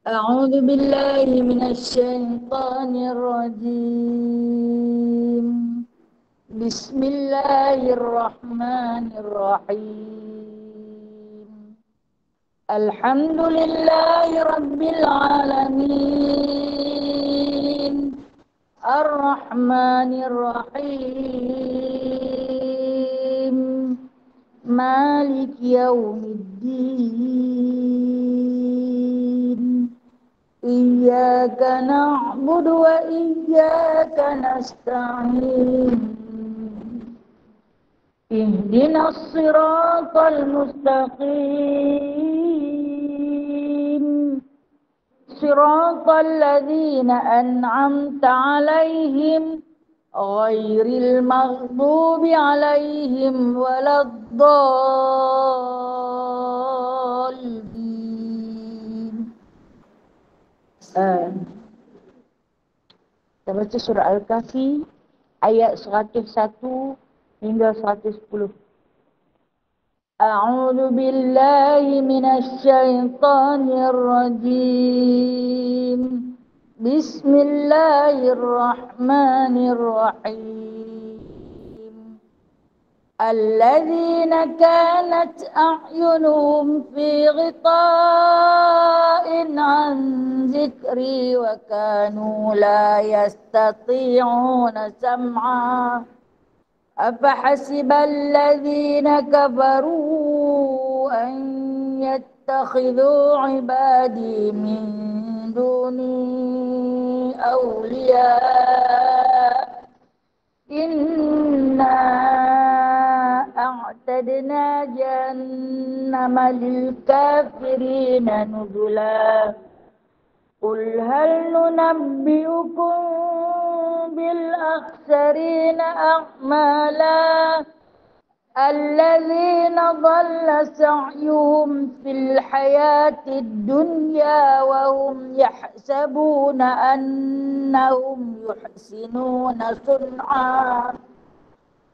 أعوذ بالله من الشيطان الرجيم. بسم الله الرحمن الرحيم. الحمد لله رب العالمين الرحمن الرحيم مالك يوم الدين. إياك نعبد وإياك نستعين. اهدنا الصراط المستقيم صراط الذين أنعمت عليهم غير المغضوب عليهم ولا الضالين. Kita baca surah Al-Kahfi ayat 101 hingga 110. A'udzu billahi minasy syaithanir rajim. Bismillahirrahmanirrahim. الذين كانت أعينهم في غطاء عن ذكري وكانوا لا يستطيعون سمعا أفحسب الذين كفروا أن يتخذوا عبادي من دوني أولياء إنا أعتدنا جهنم للكافرين نزلا قل هل ننبئكم بالأخسرين أعمالا الذين ضل سعيهم في الحياة الدنيا وهم يحسبون أنهم يحسنون صنعا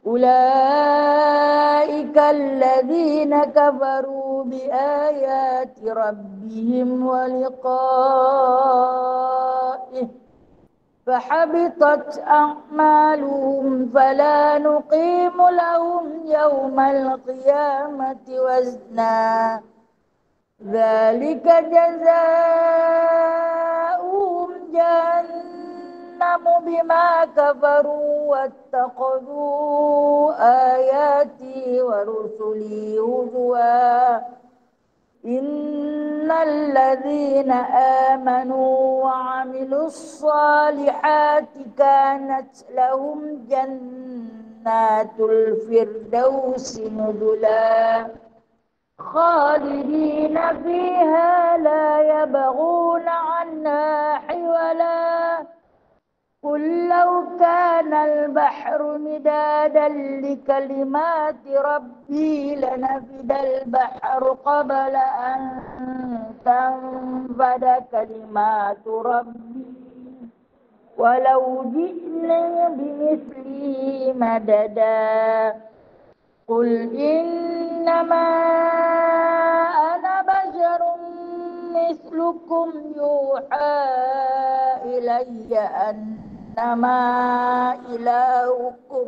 أولئك الذين كفروا بآيات ربهم ولقائه فحبطت أعمالهم فلا نقيم لهم يوم القيامة وزنا ذلك جزاؤهم جهنم بما كفروا واتخذوا آياتي ورسلي هزوا إن الذين آمنوا وعملوا الصالحات كانت لهم جنات الفردوس نزلا خالدين فيها لا يبغون عنها حولا قل لو كان البحر مدادا لكلمات ربي لنفد البحر قبل أن تنفد كلمات ربي ولو جئنا بمثله مددا قل إنما أنا بشر مثلكم يوحى إلي أنما إلهكم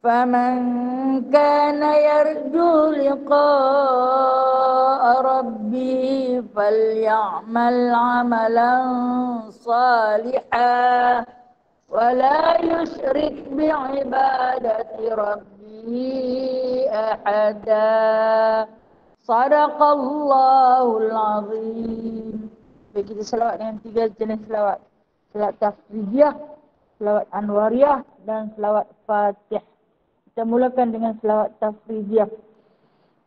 فمن كان يرجو لقاء ربه فليعمل عملا صالحا ولا يشرك بعبادة ربه أحدا. Sadaqallahul azim. Baik, kita selawat dengan 3 jenis selawat. Selawat tafridiyah, selawat anwariyah, dan selawat fatih. Kita mulakan dengan selawat tafridiyah.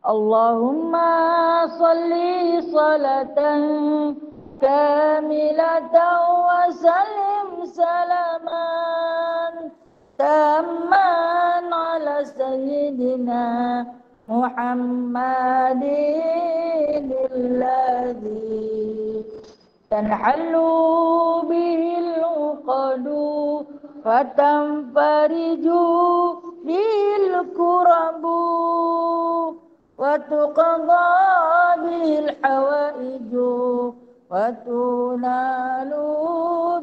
Allahumma salli salatan kamilatan wa sallim salaman tamman ala sayyidina Muhammadin alladhi tanhalu bihil uqadu fatanfariju bihil kurabu wa tuqadha bihil وتنال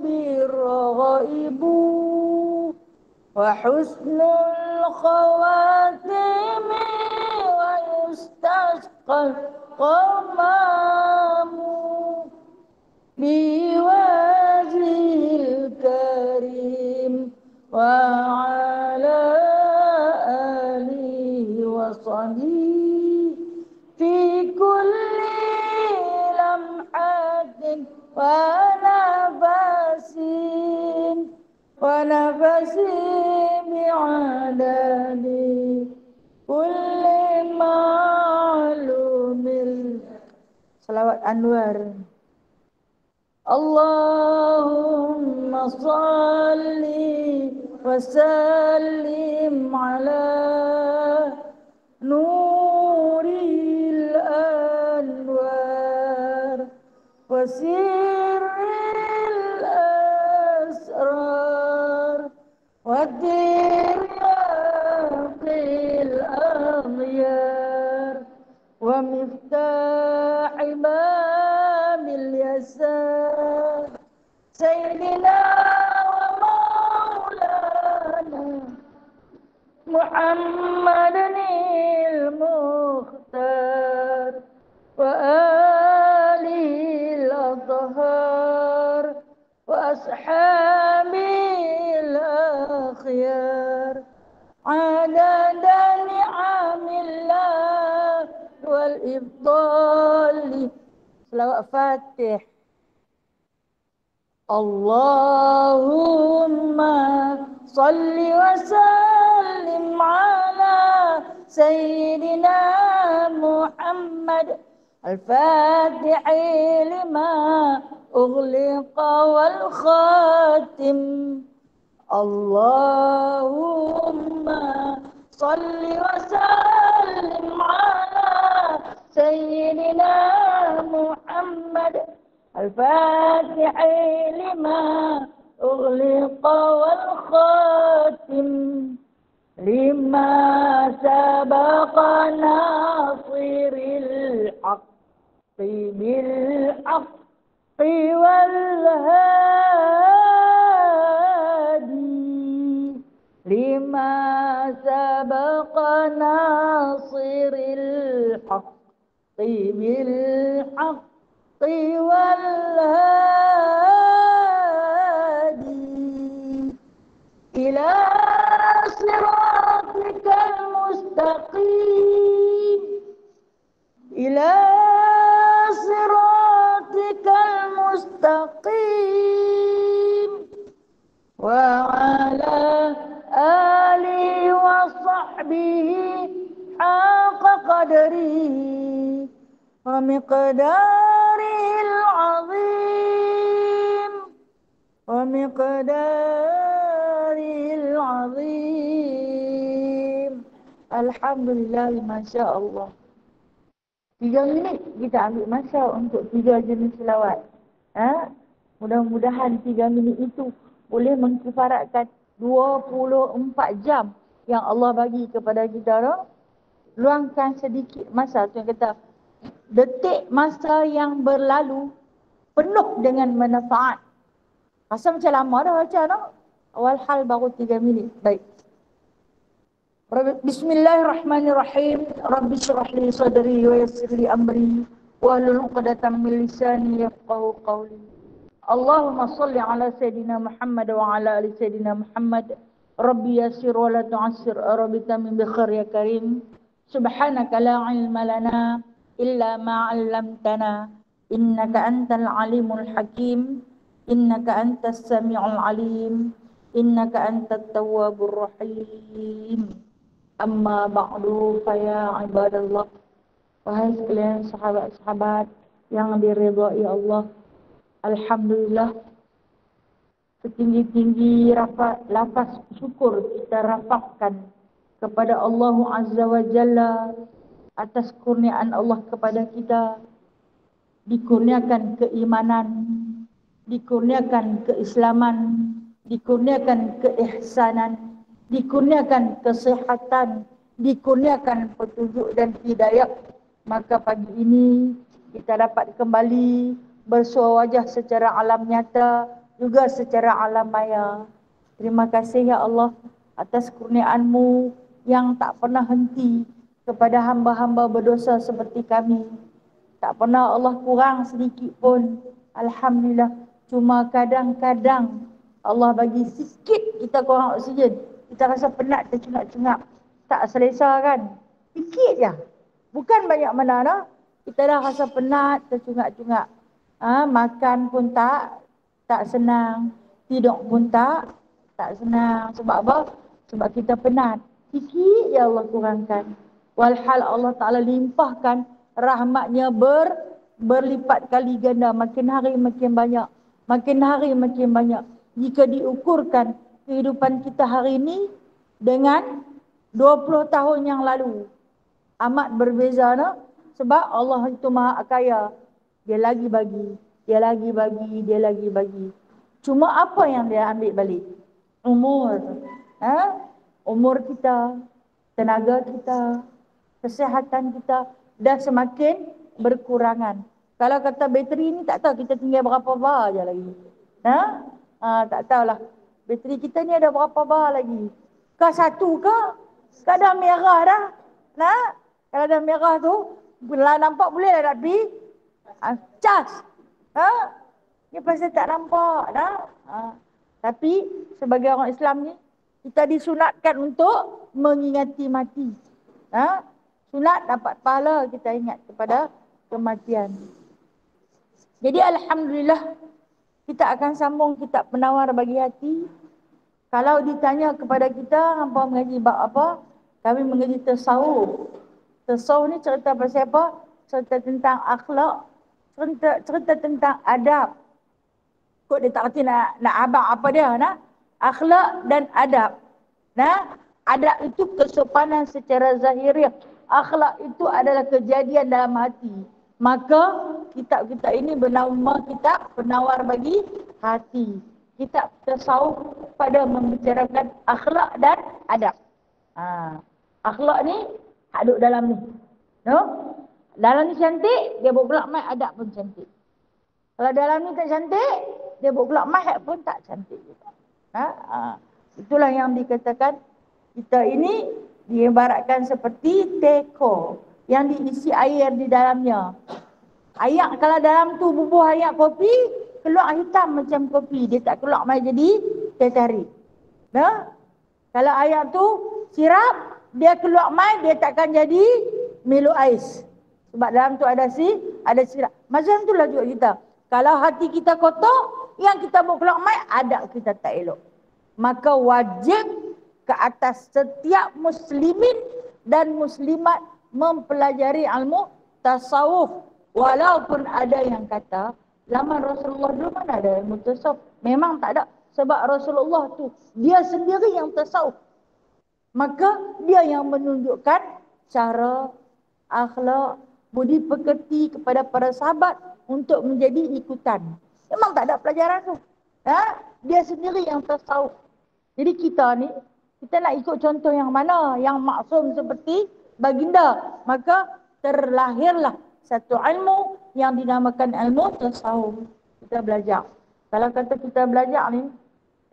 بالرغائب وحسن الخواتم ويستسقى الغمام بوجه الكريم وعلى آله وصحبه في كل لمحة ونفس بعدد كل معلوم. Salawat Anwar. Allahumma salli wa sallim ala nuril anwar wa sirril asrar wa dirqil aghyar wa miftahi babil yasar Sayyidina wa maulana Muhammadan al-Mukhtar wa alihi al-athhar wa ashabihi al-akhyar adada ni'amillah wal ifdali. Selawat Fatih. Allahumma salli wa sallim ala Sayyidina Muhammad al-Fatihi lima ughliqa wal khatim. Allahumma salli wa sallim ala Sayyidina Muhammad al-Fatihi lima ughliqa wal khatim lima sabaqa nasiril haqqi bil haqqi wal hadi lima sabaqa nasiril haqqi bil haqqi والهادي إلى صراطك المستقيم إلى صراطك المستقيم وعلى آله وصحبه حق قدره ومقداره العظيم Alhamdulillah, Masya Allah. 3 minit kita ambil masa untuk 3 jenis selawat. Mudah-mudahan 3 minit itu boleh mengkifaratkan 24 jam yang Allah bagi kepada kita. Luangkan sedikit masa, tu yang kata detik masa yang berlalu penuh dengan manfaat. Rasa macam lama dah baca no? Awal hal baru 3 minit. Baik. Bismillahirrahmanirrahim. Rabbi shrah li sadri wa yassir li amri wahlul 'uqdatam min lisani yafqahu qawli. Allahumma shalli ala sayidina Muhammad wa ala ali sayidina Muhammad. Rabbi yassir wa la tu'assir, Rabbi tamim bi khair ya karim. Subhanaka la ilma lana illa ma 'allamtana innaka antal alimul hakim innaka antas samiul alim innaka antat tawwabur rahim. Amma ba'du fa ya ibadallah. Wahai sekalian sahabat-sahabat yang diridhai Allah, alhamdulillah setinggi-tinggi lafaz syukur kita rafakkan kepada Allah Azza wa Jalla atas kurniaan Allah kepada kita, dikurniakan keimanan, dikurniakan keislaman, dikurniakan keihsanan, dikurniakan kesehatan, dikurniakan petunjuk dan hidayah. Maka pagi ini kita dapat kembali bersuah wajah secara alam nyata, juga secara alam maya. Terima kasih ya Allah atas kurniaan-Mu yang tak pernah henti kepada hamba-hamba berdosa seperti kami. Tak pernah Allah kurang sedikit pun. Alhamdulillah. Cuma kadang-kadang Allah bagi sikit kita kurang oksigen. Kita rasa penat, tercungap-cungap. Tak selesa kan? Sikit je. Bukan banyak mana no? Kita dah rasa penat, tercungap-cungap. Makan pun tak senang. Tidur pun tak senang. Sebab apa? Sebab kita penat. Sikit je Allah kurangkan. Walhal Allah Ta'ala limpahkan rahmatnya berlipat kali ganda. Makin hari makin banyak. Makin hari makin banyak. Jika diukurkan kehidupan kita hari ini dengan 20 tahun yang lalu, amat berbeza no? Sebab Allah itu maha kaya. Dia lagi bagi, dia lagi bagi, dia lagi bagi. Cuma apa yang dia ambil balik? Umur. Umur kita, tenaga kita, kesihatan kita dah semakin berkurangan. Kalau kata bateri ni tak tahu kita tinggal berapa bar je lagi. Tak tahulah. Bateri kita ni ada berapa bar lagi. Kau satu ke? Kau dah merah dah. Kalau dah merah tu, bila nampak boleh lah nak pergi cas. Ni pasal tak nampak dah. Tapi sebagai orang Islam ni, kita disunatkan untuk mengingati mati. Sunat dapat pahala kita ingat kepada kematian. Jadi Alhamdulillah, kita akan sambung kitab Penawar Bagi Hati. Kalau ditanya kepada kita, hampa mengaji bab apa? Kami mengaji tasawuf. Tasawuf ni cerita pasal apa? Cerita tentang akhlak, cerita tentang adab. Kok dia tak kerti nak abang apa dia? Akhlak dan adab. Adab itu kesopanan secara zahiriah. Akhlak itu adalah kejadian dalam hati. Maka kitab kita ini bernama kitab Penawar Bagi Hati. Kitab tasawuf pada membicarakan akhlak dan adab. Akhlak ni duduk dalam ni. Dalam ni cantik, dia buat pula mai adab pun cantik. Kalau dalam ni tak cantik, dia buat pula mai pun tak cantik juga. Itulah yang dikatakan kita ini diibaratkan seperti teko yang diisi air di dalamnya. Air kalau dalam tu bubuh air kopi, keluar hitam macam kopi. Dia tak keluar mai jadi teh tarik. Kalau air tu sirap, dia keluar mai, dia takkan jadi Milo Ais. Sebab dalam tu ada sirap. Macam itulah juga kita. Kalau hati kita kotor, yang kita buat keluar mai, adab kita tak elok. Maka wajib ke atas setiap muslimin dan muslimat mempelajari ilmu tasawuf. Walaupun ada yang kata, zaman Rasulullah dulu mana ada ilmu tasawuf? Memang tak ada. Sebab Rasulullah tu, dia sendiri yang tasawuf. Maka dia yang menunjukkan cara, akhlak, budi pekerti kepada para sahabat untuk menjadi ikutan. Memang tak ada pelajaran tu. Dia sendiri yang tasawuf. Jadi kita ni, kita nak ikut contoh yang mana? Yang maksum seperti baginda. Maka terlahirlah satu ilmu yang dinamakan ilmu tasawuf. Kita belajar. Kalau kata kita belajar ni,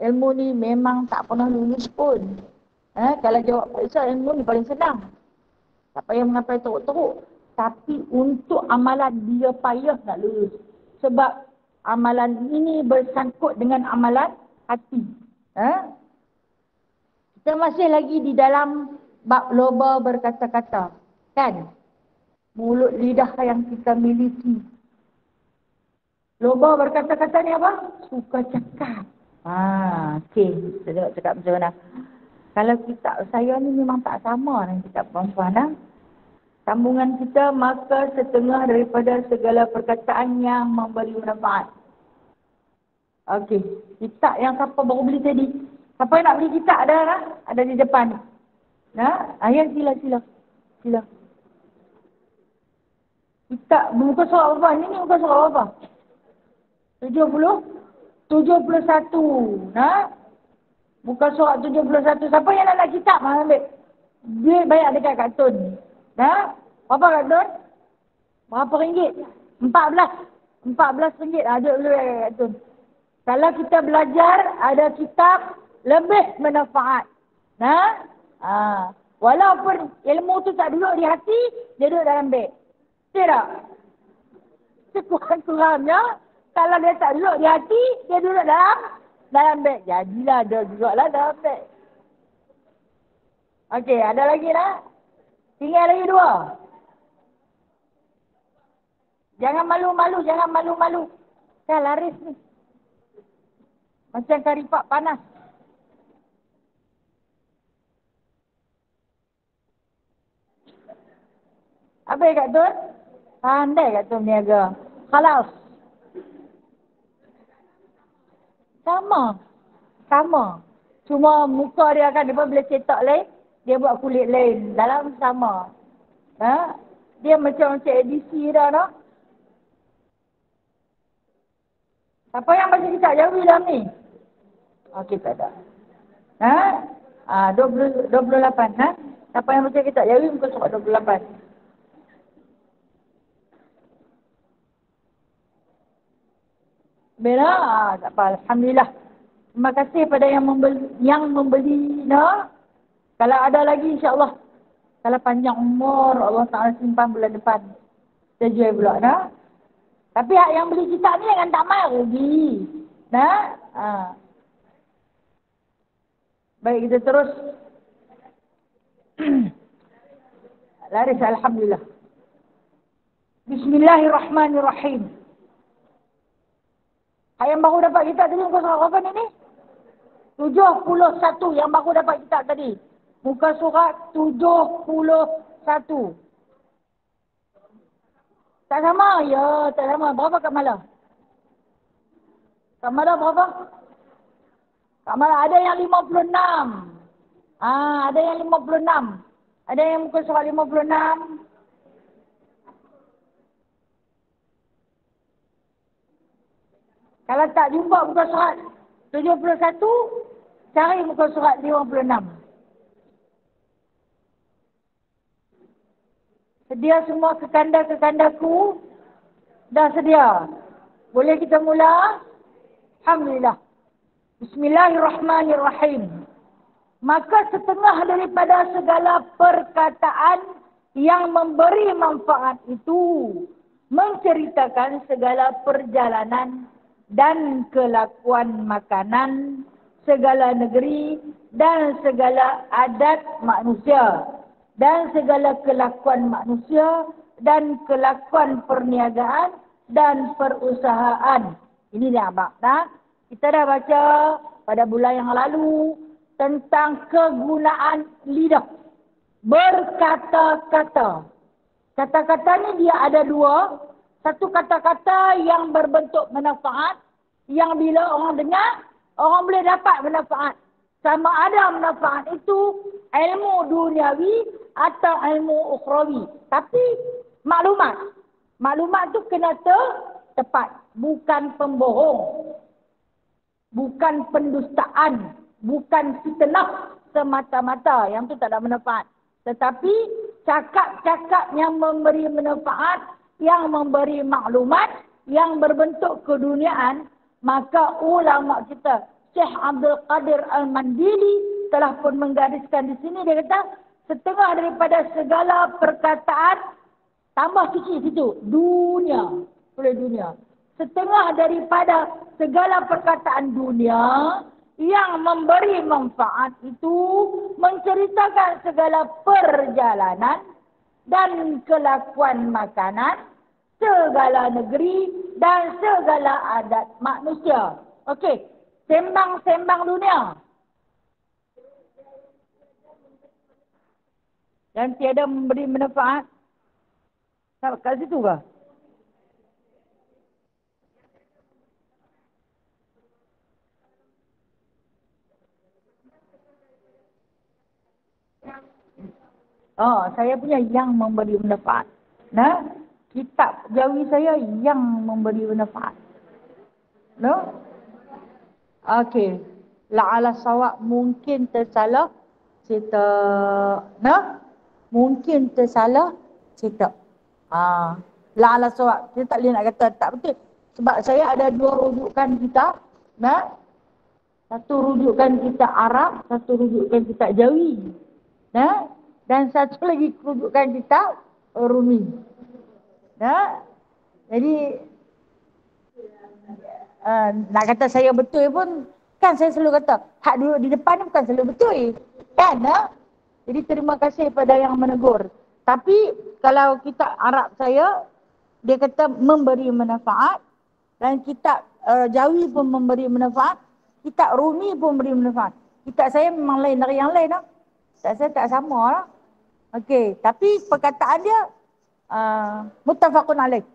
ilmu ni memang tak pernah lulus pun. Kalau jawab periksa, ilmu ni paling senang. Tak payah mengapai teruk-teruk. Tapi untuk amalan dia payah nak lulus. Sebab amalan ini bersangkut dengan amalan hati. Kita masih lagi di dalam bab loba berkata-kata. Kan? Mulut lidah yang kita miliki. Loba berkata-kata ni apa? Suka cakap. Okey. Kita tengok cakap macam mana. Kalau kitab saya ni memang tak sama dengan kitab perempuan. Sambungan kita, maka setengah daripada segala perkataan yang memberi manfaat. Okey. Kitab yang siapa baru beli tadi. Siapa yang nak beli kitab ada di depan. Ayah sila. Kitab muka surat apa? Ini muka surat apa? 71. Muka surat 71. Siapa yang nak kitab? Ambil. Duit bayar dekat kartun. Berapa kartun? Berapa ringgit? 14. RM14 ada dulu kat tu. Kalau kita belajar, ada kitab lebih manfaat. Nah, walaupun ilmu tu tak duduk di hati, dia duduk dalam beg. Betul tak? Sekurang-kurangnya, kalau dia tak duduk di hati, dia duduk dalam beg. Jadilah dia duduklah dalam beg. Okey, ada lagi tak? Tinggal lagi 2. Jangan malu-malu, jangan malu-malu. Dah laris ni. Macam karipak panas. Habis kat tu? Pandai kat tu niaga. Khalas. Sama. Cuma muka dia kan, dia boleh cetak lain. Dia buat kulit lain. Dalam sama. Ha? Dia macam edisi dah, no? Siapa yang baca kitab Jawi dalam ni? Okey, tak ada. 28. Siapa yang baca kitab Jawi muka surat 28. Bela, tak apa. Alhamdulillah. Terima kasih pada yang membeli, no? Kalau ada lagi, insya-Allah. Kalau panjang umur, Allah Ta'ala simpan bulan depan. Kita jual pula, no? Tapi yang beli kitab ni jangan tak mai rugi. Nah? Baik, kita terus. Laris, alhamdulillah. Bismillahirrahmanirrahim. Yang baru dapat kitab tadi muka surat apa ni? 71 yang baru dapat kitab tadi. Muka surat 71. Tak sama? Ya, tak sama. Berapa Kak Mala? Kak Mala berapa? Kak Mala ada yang 56. Ada yang 56. Ada yang muka surat 56. Kalau tak jumpa muka surat 71, cari muka surat 56. Sedia semua kekanda-kekandaku? Dah sedia? Boleh kita mula? Alhamdulillah. Bismillahirrahmanirrahim. Maka setengah daripada segala perkataan yang memberi manfaat itu menceritakan segala perjalanan dan kelakuan makanan, segala negeri dan segala adat manusia, dan segala kelakuan manusia dan kelakuan perniagaan dan perusahaan. Ini dia abang. Kita dah baca pada bulan yang lalu tentang kegunaan lidah. Berkata-kata. Kata-kata ni dia ada 2. Satu kata-kata yang berbentuk manfaat, yang bila orang dengar, orang boleh dapat manfaat. Sama ada manfaat itu ilmu duniawi atau ilmu ukhrawi. Tapi maklumat. Maklumat tu kena tepat. Bukan pembohong. Bukan pendustaan. Bukan fitnah semata-mata. Yang tu tak ada manfaat. Tetapi cakap-cakap yang memberi manfaat, yang memberi maklumat, yang berbentuk keduniaan, maka ulama kita Syekh Abdul Qadir Al-Mandili telah pun menggariskan di sini. Dia kata setengah daripada segala perkataan, tambah sikit situ, dunia. Boleh dunia. Setengah daripada segala perkataan dunia yang memberi manfaat itu menceritakan segala perjalanan dan kelakuan makanan, segala negeri dan segala adat manusia. Okey, sembang-sembang dunia. Dan tiada memberi manfaat. Kat situ ke? Saya punya yang memberi manfaat. Nah, kitab Jawi saya yang memberi manfaat. No? Okey. La'ala sawab mungkin tersalah. Kita, no? Mungkin tersalah. Kita. La'ala sawab. Kita tak boleh nak kata tak betul. Sebab saya ada 2 rujukan kitab. Nah, satu rujukan kitab Arab, satu rujukan kitab Jawi. Nah, dan satu lagi rujukan kitab Rumi. Nah, jadi nak kata saya betul pun, kan saya selalu kata, hak duduk di depan bukan selalu betul. Kan? Jadi terima kasih pada yang menegur. Tapi kalau kitab Arab saya, dia kata memberi manfaat. Dan kitab Jawi pun memberi manfaat. Kitab Rumi pun memberi manfaat. Kitab saya memang lain dari yang lain. Kitab saya tak sama lah. Okey, tapi perkataan dia muttafaqun alaih.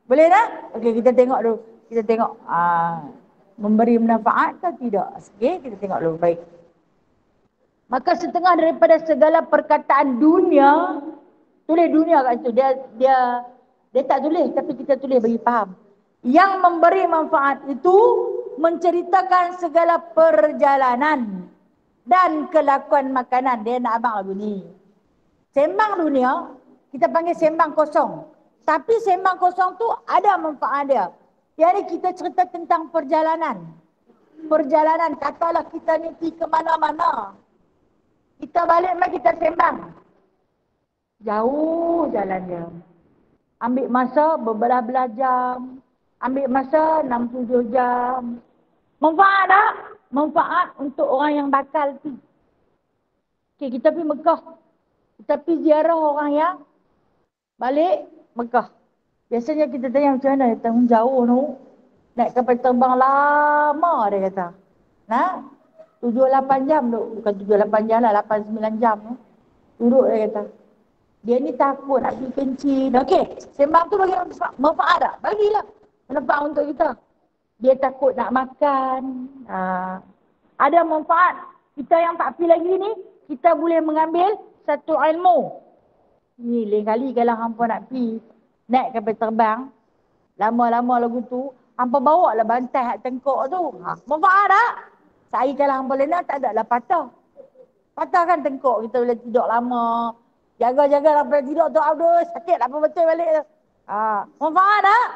Boleh tak? Okey, kita tengok dulu. Kita tengok memberi manfaat ke tidak. Okey, kita tengok dulu. Baik. Maka setengah daripada segala perkataan dunia, tulis dunia kat situ. Dia tak tulis, tapi kita tulis bagi faham. Yang memberi manfaat itu menceritakan segala perjalanan dan kelakuan makanan. Dia nak abang lagu ni. Sembang dunia, kita panggil sembang kosong. Tapi sembang kosong tu ada manfaat dia. Jadi kita cerita tentang perjalanan. Perjalanan, katalah kita ni pergi ke mana-mana. Kita balik mai kita sembang. Jauh jalan dia. Ambil masa berbelah-belah jam. Ambil masa 6-7 jam. Manfaat tak? Manfaat untuk orang yang bakal pergi. Okay, kita pergi Mekah. Kita pergi ziarah orang yang balik Mekah. Biasanya kita tanya macam mana? Dia tanggung jauh tu. Naik kapal terbang lama dia kata. 7-8 jam tu. Bukan 7-8 jam lah. 8-9 jam tu. Duduk dia kata. Dia ni takut nak pergi kencing. Okey. Sembang tu bagi manfaat tak? Bagilah. Manfaat untuk kita. Dia takut nak makan. Ada manfaat. Kita yang tak pergi lagi ni. Kita boleh mengambil satu ilmu. Ni lain kali kalau hampa nak pergi. Naik kapal terbang. Lama-lama lagu tu. Hampa bawa lah bantai hak tengkok tu. Manfaat tak? Sehari kalau hampa lena tak ada lah patah. Patah kan tengkok. Kita boleh tidur lama. Jaga-jaga sampai tidur tu. Aduh sakit apa betul balik tu. Manfaat tak?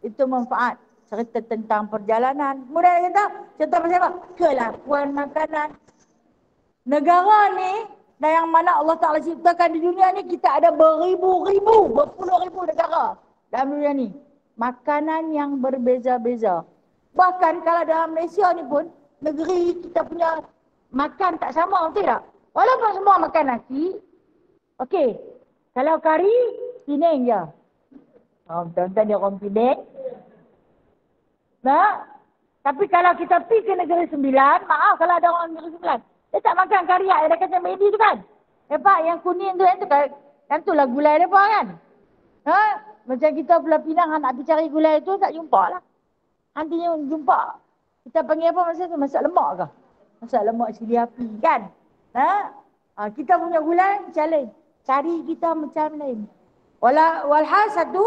Itu manfaat. Cerita tentang perjalanan. Kemudian kita cerita pasal apa? Kelakuan makanan. Negara ni. Dan yang mana Allah Ta'ala ciptakan di dunia ni. Kita ada beribu-ribu. Berpuluh-ribu negara. Dalam dunia ni. Makanan yang berbeza-beza. Bahkan kalau dalam Malaysia ni pun. Negeri kita punya makan tak sama, betul tak? Walaupun semua makan nasi. Okey. Kalau kari, Penang je. Tuan-tuan dia orang Penang. Tapi kalau kita pergi ke Negeri Sembilan, maaf kalau ada orang Negeri Sembilan. Dia tak makan kari yang ada kacang medi tu kan? Pak, yang kuning tu, yang tu lah gulai dia kan? Macam kita pula Pinang, nak pergi cari gulai tu, tak jumpa lah. Nantinya jumpa. Kita panggil apa masa tu? Masak lemak ke? Masak lemak cili api kan? Kita punya gulai macam lain. Cari kita macam lain. Walhal satu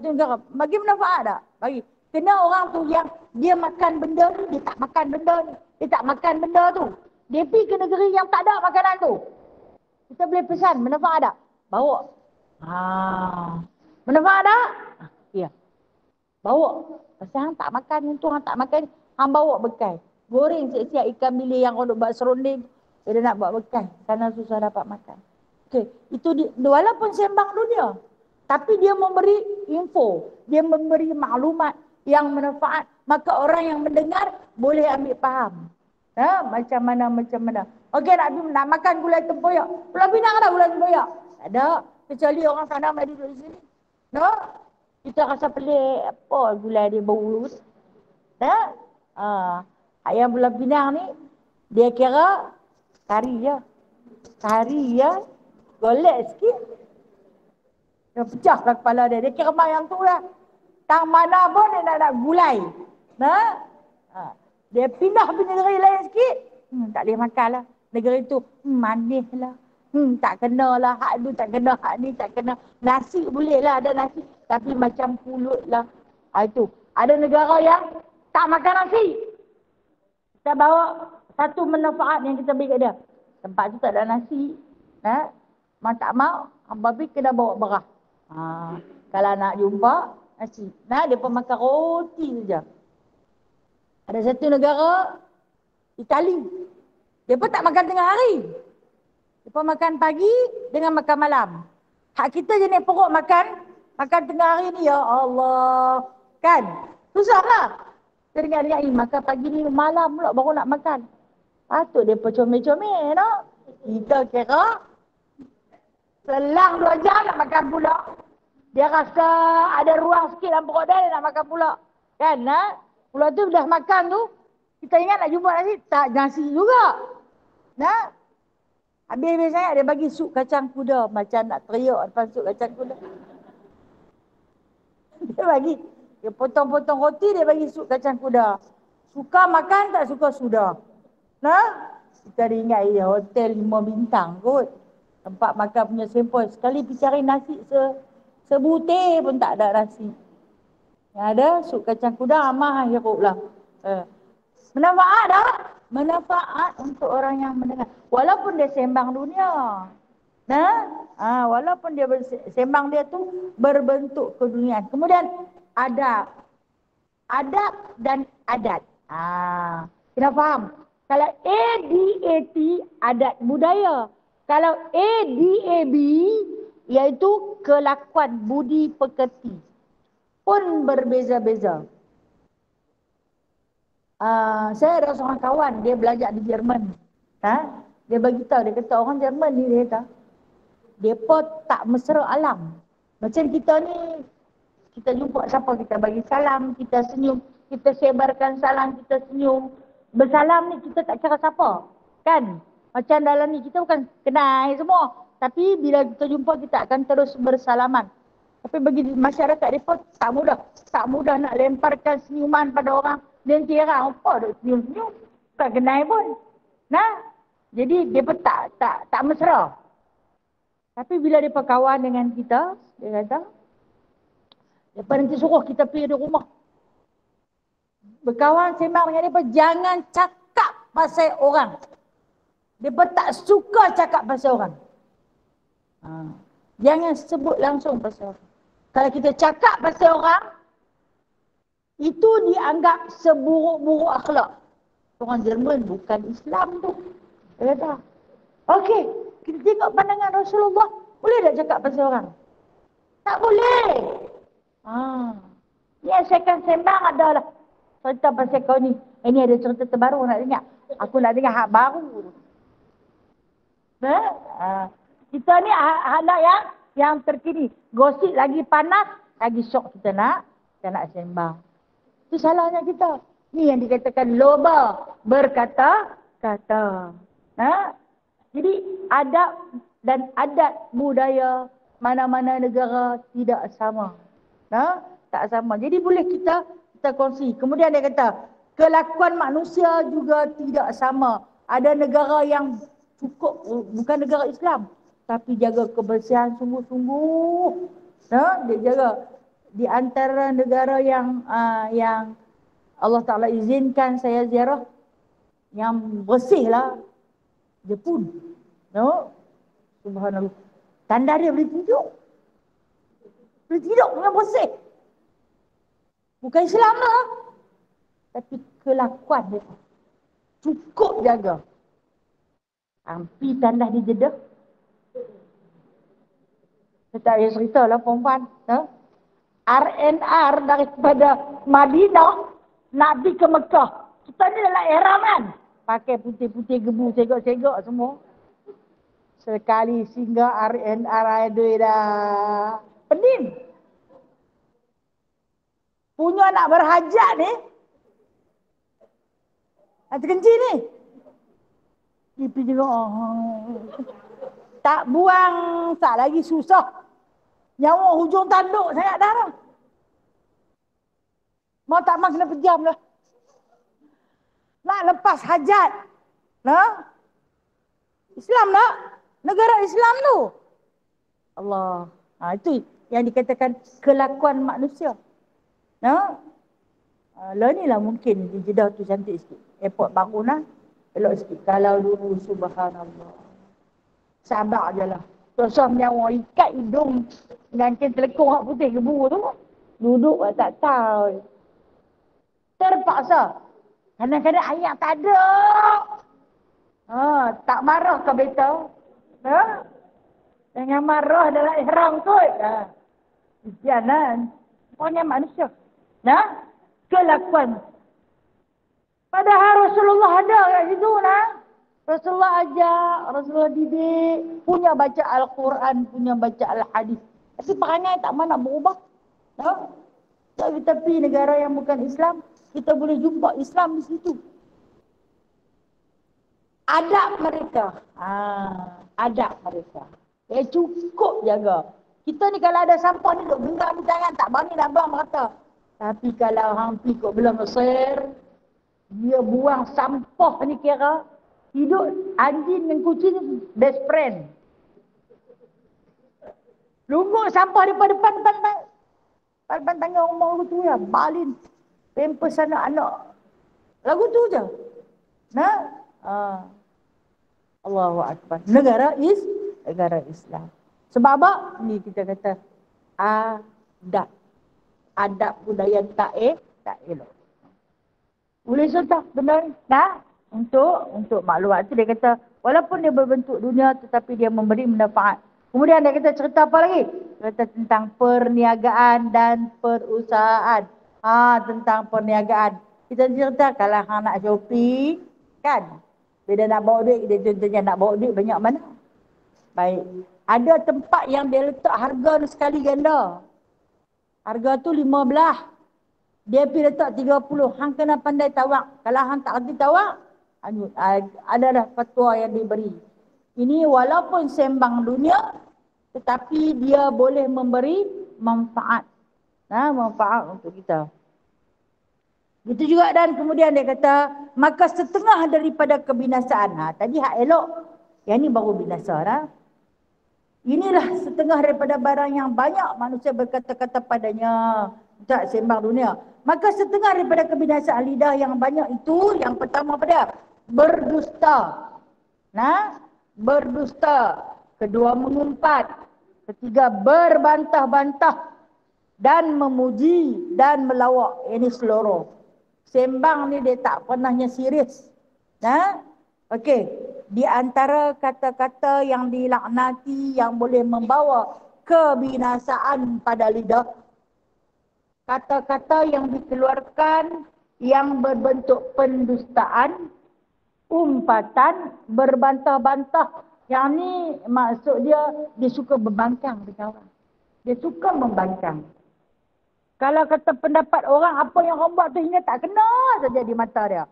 negara. Bagi manfaat tak? Bagi. Kena orang tu yang dia makan benda ni, dia tak makan benda ni. Dia tak makan benda tu. Dia pergi ke negeri yang tak ada makanan tu. Kita boleh pesan, manfaat tak? Bawa. Manfaat tak? Ya. Bawa. Pasal hang tak makan yang tu, hang tak makan, hang bawa bekal. Goreng siap-siap ikan bilis yang orang buat serunding. Dia nak buat bekal. Kerana susah dapat makan. Okey. Itu walaupun sembang dunia. Tapi dia memberi info. Dia memberi maklumat yang manfaat. Maka orang yang mendengar boleh ambil faham. Macam mana. Okey, nak makan gulai tempoyak. Pulau Pinang ada gulai tempoyak? Tak ada. Kecuali orang sana mai duduk di sini. Kita rasa pelik. Apa gulai dia bau. Ayam Pulau Pinang ni, dia kira kari je. Golek sikit. Dia pecah lah kepala dia. Dia kira yang tu lah. Tang mana pun dia nak gulai. Dia pindah ke negeri lain sikit. Tak boleh makan lah. Negeri tu manis lah. Tak kena lah. Hak tu tak kena. Hak ni tak kena. Nasi boleh lah. Ada nasi. Tapi macam pulut lah. Itu. Ada negara yang tak makan nasi. Kita bawa satu manfaat yang kita beri kat dia. Tempat tu tak ada nasi. Mak tak mau. Babi kena bawa beras. Kalau nak jumpa, nasi. Nah, mereka makan roti saja. Ada satu negara, Itali. Mereka tak makan tengah hari. Mereka makan pagi dengan makan malam. Hak kita jenis perut makan tengah hari ni, ya Allah. Kan? Susahlah. Kita dengar-dengar, makan pagi ni malam pula baru nak makan. Patut dia comel-comel, no? Kita kira selang 2 jam nak makan pula. Dia rasa ada ruang sikit dalam perut dia nak makan pula. Kan? Pula tu dah makan tu, kita ingat nak jumpa nasi, tak nasi juga. Nah, habis-habis sangat dia bagi sup kacang kuda. Macam nak teriak depan sup kacang kuda. Dia potong-potong roti, dia bagi sup kacang kuda. Suka makan, tak suka sudah. Nah, kita ingat hotel 5 bintang kot. Tempat makan punya sempoi. Sekali pergi cari nasi sebutir pun tak ada nasi. Yang ada sup kacang kuda, amah hirup lah. Manfaat tak? Manfaat untuk orang yang mendengar. Walaupun dia sembang dunia. Nah, walaupun dia sembang dia tu berbentuk keduniaan. Kemudian adab. Adab dan adat. Kita faham? Kalau ADAT, adat budaya. Kalau ADAB, iaitu kelakuan budi pekerti, pun berbeza-beza. Saya ada seorang kawan, dia belajar di Jerman. Dia bagi tahu, dia kata orang Jerman ni, dia kata, mereka tak mesra alam. Macam kita ni, kita jumpa siapa, kita bagi salam, kita senyum, kita sebarkan salam, kita senyum. Bersalam ni kita tak kira siapa. Kan? Macam dalam ni kita bukan kenal semua. Tapi bila kita jumpa, kita akan terus bersalaman. Tapi bagi masyarakat mereka tak mudah. Tak mudah nak lemparkan senyuman pada orang. Dia kira apa duk senyum-senyum. Tak kenal pun. Nah, jadi dia pun tak mesra. Tapi bila dia kawan dengan kita, dia kata, dia nanti suruh kita pergi di rumah. Berkawan sembang dengan dia, jangan cakap pasal orang. Dia tak suka cakap pasal orang. Jangan sebut langsung pasal orang. Kalau kita cakap pasal orang, itu dianggap seburuk-buruk akhlak. Orang Jerman bukan Islam tu. Dia kata, okey, kita tengok pandangan Rasulullah. Boleh tak cakap pasal orang? Tak boleh. Ni saya akan sembang adalah cerita pasal kau ni. Ini ada cerita terbaru nak dengar. Aku nak dengar hak baru. Kita ni anak yang terkini. Gosip lagi panas, lagi syok kita nak sembang. Itu salahnya kita. Ni yang dikatakan loba berkata-kata. Jadi adab dan adat budaya mana-mana negara tidak sama. Tak sama. Jadi boleh kita kongsi. Kemudian dia kata, kelakuan manusia juga tidak sama. Ada negara yang cukup, bukan negara Islam, tapi jaga kebersihan sungguh-sungguh. Dia jaga. Di antara negara yang Allah Ta'ala izinkan saya ziarah, yang bersih lah, Jepun. Subhanallah. Tanda dia boleh tidur. Boleh tidur dengan bersih. Bukan Islam lah. Tapi kelakuan dia cukup jaga. Ampi tandas di Jeddah. Saya tak payah cerita lah perempuan. RNR daripada Madinah nak pergi ke Mekah. Kita ni dalam ihram kan. Pakai putih-putih gebu, segak-segak semua. Sekali singgah RNR ada dah. Pening. Punya nak berhajat ni. Nak terkencing ni. Pipi juga. Tak buang, tak lagi susah. Nyawa hujung tanduk sangat dah lah. Mau tak mau kena pejam lah. Nak lepas hajat. Islam tak? Negara Islam tu. Allah. Itu yang dikatakan kelakuan manusia. Lah ni lah mungkin di Jeddah tu cantik sikit. Airport baru lah. Elok sikit. Kalau dulu subhanallah. Sabar je lah. Susah nyawa ikat hidung dengan telekong hak putih gebu tu. Duduk tak tahu. Terpaksa. Kadang-kadang ayat tak ada. Tak marah ke beta? Jangan marah dalam ihram kot. Jangan. Pokoknya manusia. Kelakuan. Padahal Rasulullah ada kat situ. Rasulullah ajak, Rasulullah didik. Punya baca Al-Quran, punya baca Al-Hadis. Tapi perangai tak mana nak berubah. Tapi negara yang bukan Islam, kita boleh jumpa Islam di situ. Adab mereka. Adab mereka. Cukup jaga. Kita ni kalau ada sampah ni duk genggam di tangan, tak berani nak buang merata. Tapi kalau hang pi kat belah Mesir, dia buang sampah ni kira hidup anjing dan kucing best friend. Lungguk sampah depan tangga rumah tu ya, balin pampers anak-anak. Lagu tu je. Allahu Akbar. Negara Islam. Sebab apa? Ni kita kata adab budaya tak elok. Boleh contoh benda ni? Untuk maklumat tu dia kata, walaupun dia berbentuk dunia tetapi dia memberi manfaat. Kemudian dia kata cerita apa lagi? Dia kata tentang perniagaan dan perusahaan. Tentang perniagaan. Kita cerita kalau hang nak shopping, kan? Bila nak bawa duit, dia contohnya nak bawa duit banyak mana? Baik. Ada tempat yang dia letak harga tu sekali ganda. Harga tu 15. Dia pergi letak 30. Hang kena pandai tawak. Kalau hang tak kerti tawak, ada dah fatwa yang diberi. Ini walaupun sembang dunia, tetapi dia boleh memberi manfaat. Manfaat untuk kita. Begitu juga, dan kemudian dia kata, maka setengah daripada kebinasaan. Tadi hak elok. Yang ni baru binasa Inilah setengah daripada barang yang banyak manusia berkata-kata padanya. Tak sembang dunia. Maka setengah daripada kebinasaan lidah yang banyak itu, yang pertama pada berdusta. Berdusta. Kedua mengumpat. Ketiga berbantah-bantah. Dan memuji dan melawak. Ini seluruh. Sembang ni dia tak pernahnya serius. Okey. Di antara kata-kata yang dilaknati yang boleh membawa kebinasaan pada lidah. Kata-kata yang dikeluarkan yang berbentuk pendustaan, umpatan, berbantah-bantah. Yang ni maksud dia suka membangkang dengan orang. Dia suka membangkang. Kalau kata pendapat orang, apa yang orang buat tu hingga tak kena saja di mata dia.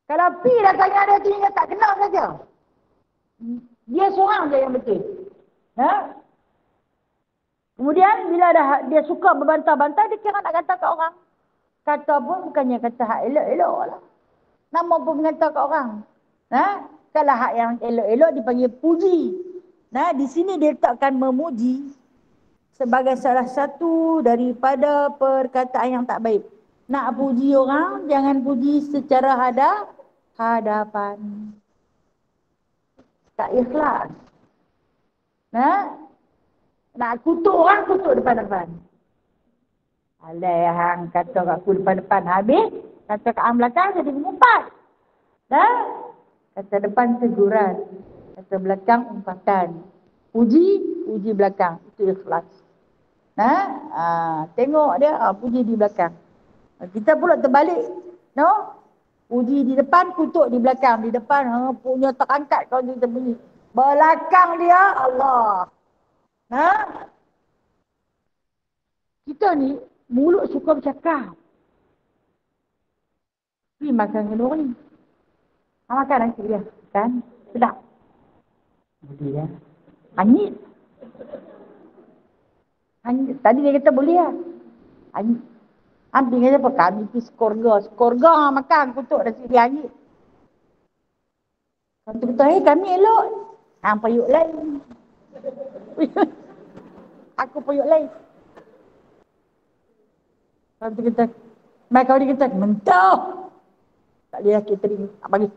Kalau pi dah tanya dia tu hingga tak kena saja. Dia seorang je yang betul. Kemudian bila dia suka berbantah-bantah, dia kira nak kata kat orang. Kata pun bukannya kata hak elok-elok lah. Nama pun mengata kat orang. Kalau hak yang elok-elok dipanggil puji. Di sini dia letakkan memuji sebagai salah satu daripada perkataan yang tak baik. Nak puji orang, jangan puji secara hadapan. Tak ikhlas. Nak kutuk orang, kutuk depan-depan. Alai hang kata kat aku depan-depan habis, kata kat hang belakang jadi mengumpat. Kata depan teguran, kata belakang umpatan. Puji belakang. Itu ikhlas. Tengok dia, puji di belakang. Kita pula terbalik. Puji di depan, kutuk di belakang. Di depan, punya terangkat kalau kita bunyi. Belakang dia, Allah. Kita ni, mulut suka bercakap. Pergi makan dengan orang ni. Makan nanti dia. Kan? Sedap. Boleh ya. Hanyut. Tadi dia kata boleh lah. Ambil kata apa? Kami pergi skorga makan kutuk dah sini hanyut. Kata kata, kami elok. Hang payuk lain. Aku payuk lain. Kata kata, kau dia kata, mentah. Tak boleh lah kita terima. Tak bagi.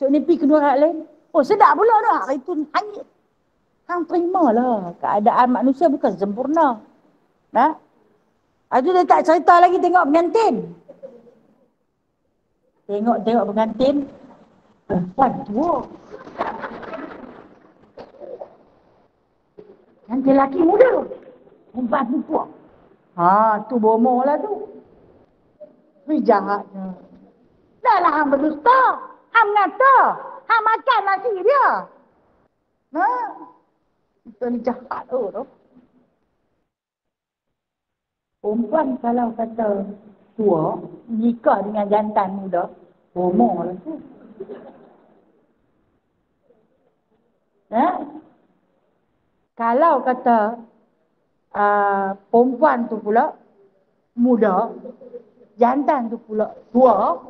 So ni pergi kedua hak lain. Oh sedap pula dah. Hari tu hanyut. Hang terimalah. Keadaan manusia bukan sempurna. Nah, itu dia tak cerita lagi tengok pengantin. Tengok pengantin, perempuan tua. Nanti lelaki muda, perempuan tua. Ha, tu bomoh lah tu. Itu jahatnya. Dah lah hang berdusta. Hang ngata. Hang makan nasi dia. Nah, itu ni jahat tu. Perempuan kalau kata tua, nikah dengan jantan muda, bomoh lah tu. Kalau kata perempuan tu pula muda, jantan tu pula tua,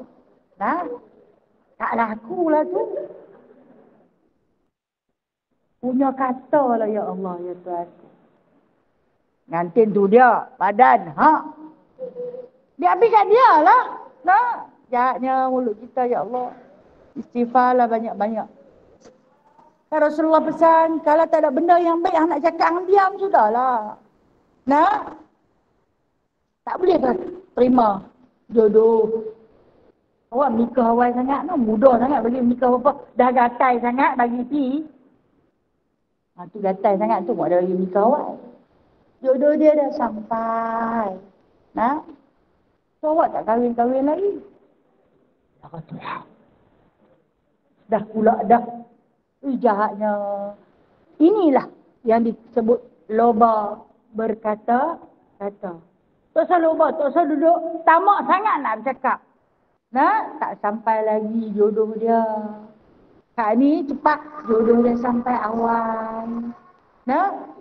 tak laku lah tu. Punya kata lah ya Allah, ya Tuhan. Ngantin tu dia, badan, dia habiskan dia lah. Jahatnya mulut kita, ya Allah. Istighfar lah banyak-banyak. Rasulullah pesan, kalau tak ada benda yang baik, nak cakap dengan diam, sudahlah. Tak boleh kan terima jodoh. Awak nikah awal sangat, mudah sangat bagi nikah apa. Dah gatai sangat bagi pi. Tu gatai sangat tu, buat dia bagi nikah awal. Jodoh dia dah sampai. So awak tak kahwin-kahwin lagi. Dah pula dah. Jahatnya. Inilah yang disebut loba berkata-kata. Tak usah loba, tak usah duduk tamak sangat nak bercakap. Tak sampai lagi jodoh dia. Kak ni cepat jodoh dia sampai awal.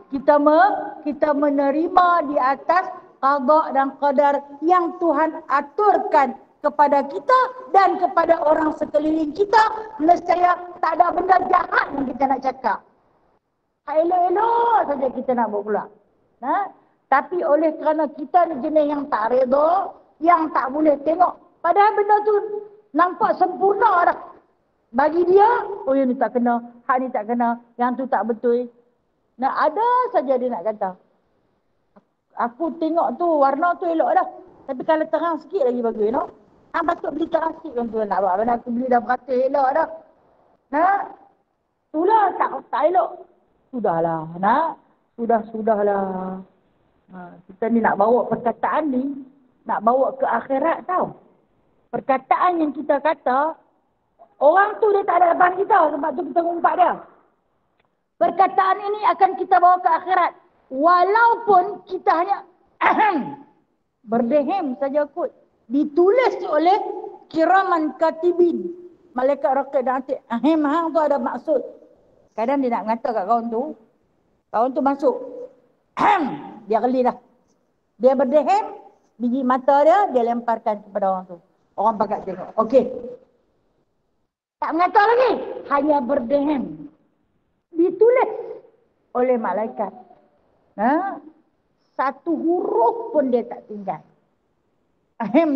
Kita menerima di atas qada dan qadar yang Tuhan aturkan kepada kita dan kepada orang sekeliling kita. Nescaya tak ada benda jahat yang kita nak cakap. Elok-elok saja kita nak buat pula. Tapi oleh kerana kita ni jenis yang tak reda, yang tak boleh tengok. Padahal benda tu nampak sempurna dah. Bagi dia, yang ni tak kena, hak ni tak kena, yang tu tak betul. Ada saja dia nak kata. Aku tengok tu, warna tu elok dah. Tapi kalau terang sikit lagi bagus, patut beli terang sikit kan tu nak buat. Mana aku beli dah beratus elok dah. Itulah tak elok. Sudahlah, Sudahlah. Kita ni nak bawa perkataan ni, nak bawa ke akhirat tau. Perkataan yang kita kata, orang tu dia tak ada depan kita, sebab tu kita ngumpat dia. Perkataan ini akan kita bawa ke akhirat. Walaupun kita hanya berdehem saja kot. Ditulis oleh kiraman katibin. Malaikat rakib dan atid. Hang tu ada maksud. Kadang dia nak mengata kat kawan tu masuk. Dia geli dah. Dia berdehem, biji mata dia lemparkan kepada orang tu. Orang pakat tengok. Okey. Tak mengata lagi. Hanya berdehem. Ditulis oleh malaikat. Satu huruf pun dia tak tinggal.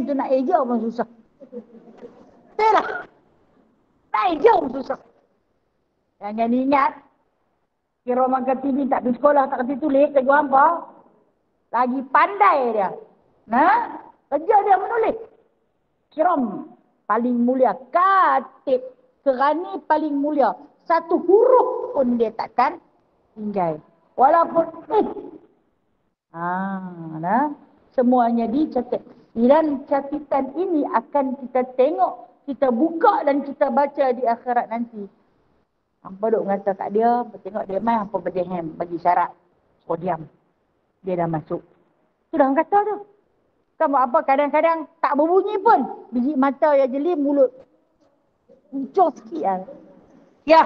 Tu nak eja pun susah. Betul lah. Nak eja pun susah. Jangan ingat. Kira makan TV tak pergi sekolah, tak kerti tulis, lagu apa? Lagi pandai dia. Kerja dia menulis. Kiram paling mulia. Katib. Kerani paling mulia. Satu huruf pun dia takkan tinggal. Walaupun semuanya dicatat. Dan catatan ini akan kita tengok, kita buka dan kita baca di akhirat nanti. Hampa duk mengata kat dia, tengok dia main hampa berdehem bagi syarat. So diam. Dia dah masuk. Sudah kata tu. Kamu apa kadang-kadang tak berbunyi pun. Biji mata yang jeli, mulut ucur sikit lah. Ya.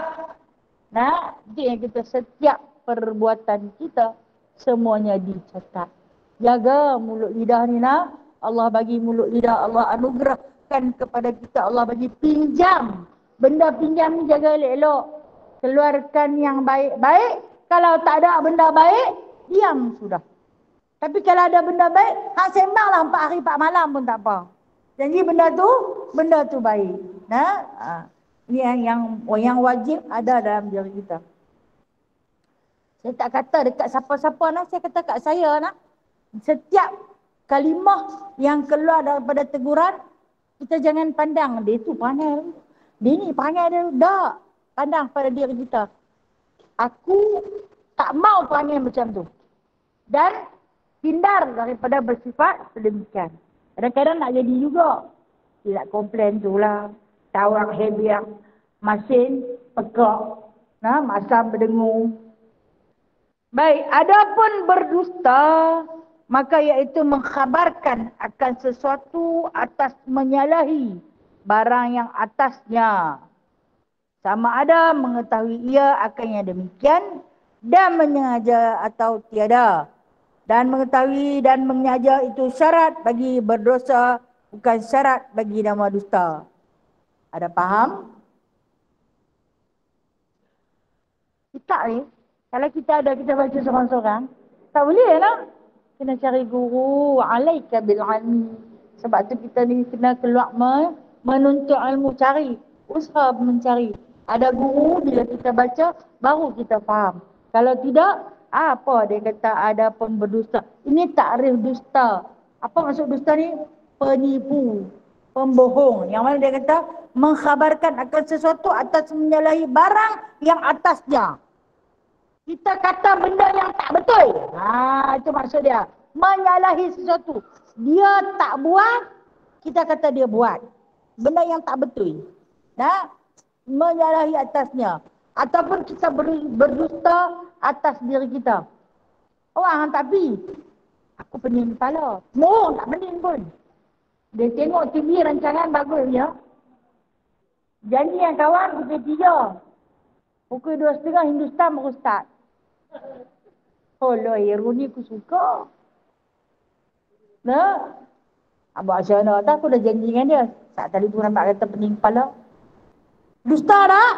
Dia yang kita setiap perbuatan kita semuanya dicatat. Jaga mulut lidah ni Allah bagi mulut lidah, Allah anugerahkan kepada kita, Allah bagi pinjam. Benda pinjam ni jaga elok-elok. Keluarkan yang baik-baik. Kalau tak ada benda baik, diam sudah. Tapi kalau ada benda baik, hang sembanglah 4 hari 4 malam pun tak apa. Janji benda tu baik. Ini yang wajib ada dalam diri kita. Saya tak kata dekat siapa-siapa saya kata kat saya Setiap kalimah yang keluar daripada teguran, kita jangan pandang dia tu pandai, dia ni pandai dia. Tak, pandang pada diri kita. Aku tak mau pandai macam tu. Dan hindar daripada bersifat sedemikian. Kadang-kadang nak jadi juga. Tidak komplain tu lah. Tawak hebiak, masin, pekak, masam berdengung. Baik, adapun berdusta, maka iaitu mengkhabarkan akan sesuatu atas menyalahi barang yang atasnya. Sama ada mengetahui ia akan yang demikian dan menyengaja atau tiada. Dan mengetahui dan menyengaja itu syarat bagi berdosa, bukan syarat bagi nama dusta. Ada faham? Kita ni, kalau kita baca seorang-seorang, tak boleh lah. Kena cari guru, alaika bil ilmi. Sebab tu kita ni kena keluar menuntut ilmu, cari. Usaha mencari. Ada guru, bila kita baca, baru kita faham. Kalau tidak, apa dia kata ada pun berdusta. Ini takrif dusta. Apa maksud dusta ni? Penipu, pembohong. Yang mana dia kata, mengkhabarkan akan sesuatu atas menyalahi barang yang atasnya. Kita kata benda yang tak betul. Itu maksud dia. Menyalahi sesuatu. Dia tak buat, kita kata dia buat. Benda yang tak betul. Menyalahi atasnya. Ataupun kita berdusta atas diri kita. Orang tak pergi. Aku pening kepala. Semua tak pening pun. Dia tengok TV rancangan bagus ya. Janji yang kawan pukul 3. Pukul 2.30 Hindustan baru start. Oh loh, Hero ni aku suka. Abang Asyana tak, aku dah janji dengan dia. Tak tadi tu nampak kata pening kepala. Dusta tak?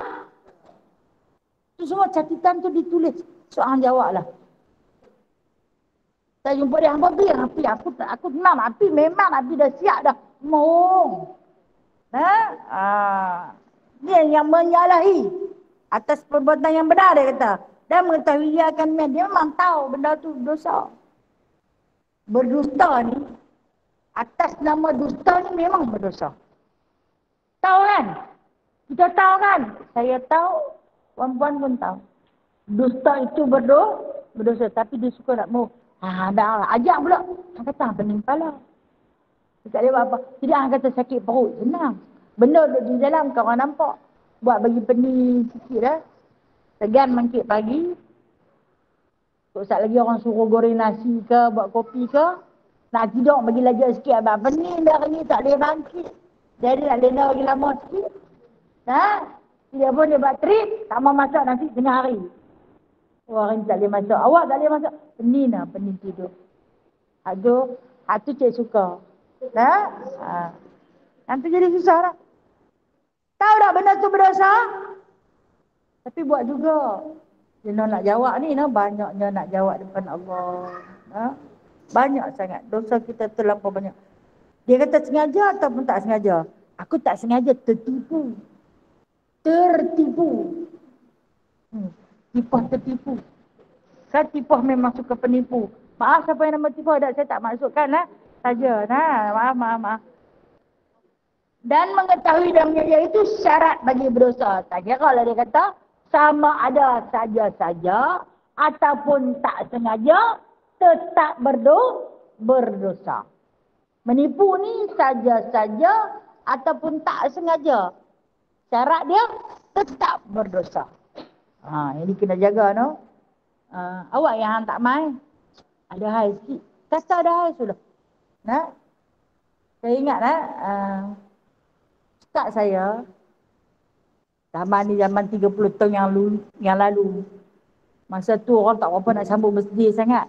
Tu semua catatan tu ditulis. Soalan jawab lah. Saya jumpa dia, api. Aku tenang, api memang api dah siap dah. Mohong. Dia yang menyalahi atas perbuatan yang benar, dia kata. Dan mengetahui dia akan dia memang tahu benda tu dosa. Berdusta ni, atas nama dusta ni memang berdosa. Tahu kan? Kita tahu kan? Saya tahu, puan-puan pun tahu. Dusta itu berdosa. Tapi dia suka nak mau. Dah ajak pula. Han kata, pening kepala. Dia tak boleh buat apa. Tidak, han kata sakit perut. Senang. Benda duduk di dalam, kau orang nampak. Buat bagi pening sikit lah. Segan mangkit pagi. Saat lagi orang suruh goreng nasi ke, buat kopi ke. Nak tidur bagi lajak sikit. Abang pening dah ni, tak boleh bangkit. Jadi nak lena bagi lama sikit. Dia pun dia buat trip. Tak mau masak nasi tengah hari. Orang tak boleh masak. Awak tak boleh masak. Pening tidur. Hak tu cik suka. Nanti jadi susah lah. Tahu tak benda tu berdosa? Tapi buat juga. Dia nak jawab ni, banyaknya nak jawab depan Allah. Banyak sangat. Dosa kita terlampau banyak. Dia kata sengaja ataupun tak sengaja. Aku tak sengaja tertipu. Tertipu. Saya tipuh memang suka penipu. Maaf siapa yang nama tipuh, saya tak maksudkan saja. Maaf. Dan mengetahui dan itu syarat bagi berdosa. Tak kira kalau dia kata sama ada saja ataupun tak sengaja, tetap berdosa. Menipu ni saja ataupun tak sengaja. Syarat dia tetap berdosa. Ini kena jaga awak yang tak main. Ada hal sikit. Kata ada hal sudah. Saya ingat ustaz saya zaman 30 tahun yang lalu. Masa tu orang tak apa nak sambut masjid sangat.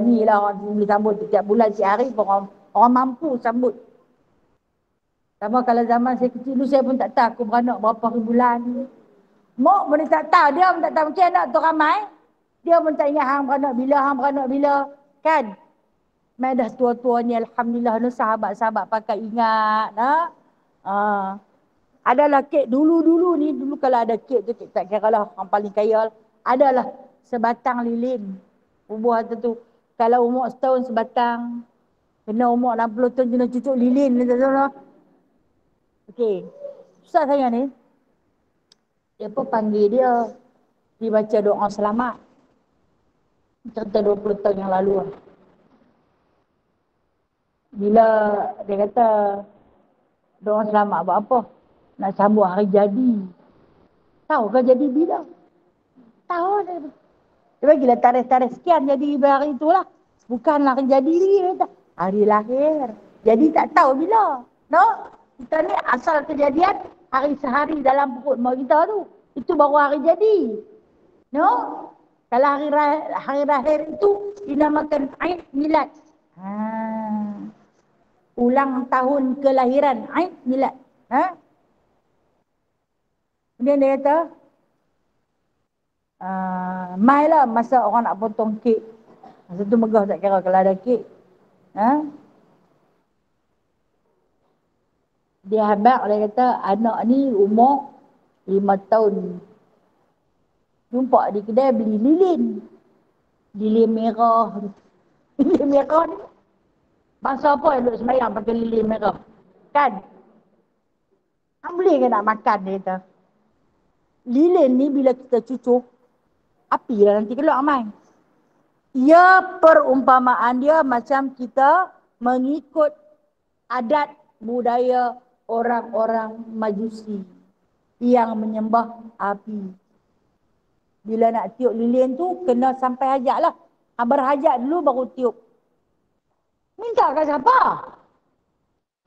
Ni lah orang boleh sambut setiap bulan, setiap hari pun orang mampu sambut. Sama kalau zaman saya kecil dulu, saya pun tak tahu aku beranak berapa bulan. Mak pun tak tahu, dia pun tak tahu macam anak tu ramai. Dia pun tak ingat hang beranak bila. Kan? Mai dah tua-tua ni alhamdulillah sahabat-sahabat pakai ingat. Adalah kek dulu ni, kalau ada kek tu, tak kira lah orang paling kaya. Adalah sebatang lilin. Buah tu. Kalau umur setahun sebatang, kena umur 60 tahun kena cucuk lilin. Okey. Susah saya ni. Dia pun panggil dia. Dia baca doa selamat. Cerita 20 tahun yang lalu. Bila dia kata doa selamat buat apa? Nak sambut hari jadi. Tahu ke jadi bila? Tahu dia. Dia bagilah tarikh-tarikh sekian jadi hari itulah. Bukanlah hari jadi dia kata. Hari lahir. Jadi tak tahu bila. No? Kita ni asal kejadian hari sehari dalam perut mak kita tu. Itu baru hari jadi. No? Kalau hari lahir itu dinamakan Aid Milad. Ulang tahun kelahiran. Aid Milad. Kemudian dia kata, mai lah masa orang nak potong kek. Masa tu megah tak kira kalau ada kek. Dia habaq, dia kata anak ni umur 5 tahun. Jumpa di kedai beli lilin. Lilin merah. Lilin merah ni. Bangsa apa yang duduk sembahyang pakai lilin merah? Kan? Boleh ke nak makan dia kata. Lilin ni bila kita cucuk, api lah nanti keluar main. Ia perumpamaan dia macam kita mengikut adat budaya orang-orang Majusi yang menyembah api. Bila nak tiup lilin tu, kena sampai hajat lah. Berhajat dulu baru tiup. Minta kat siapa?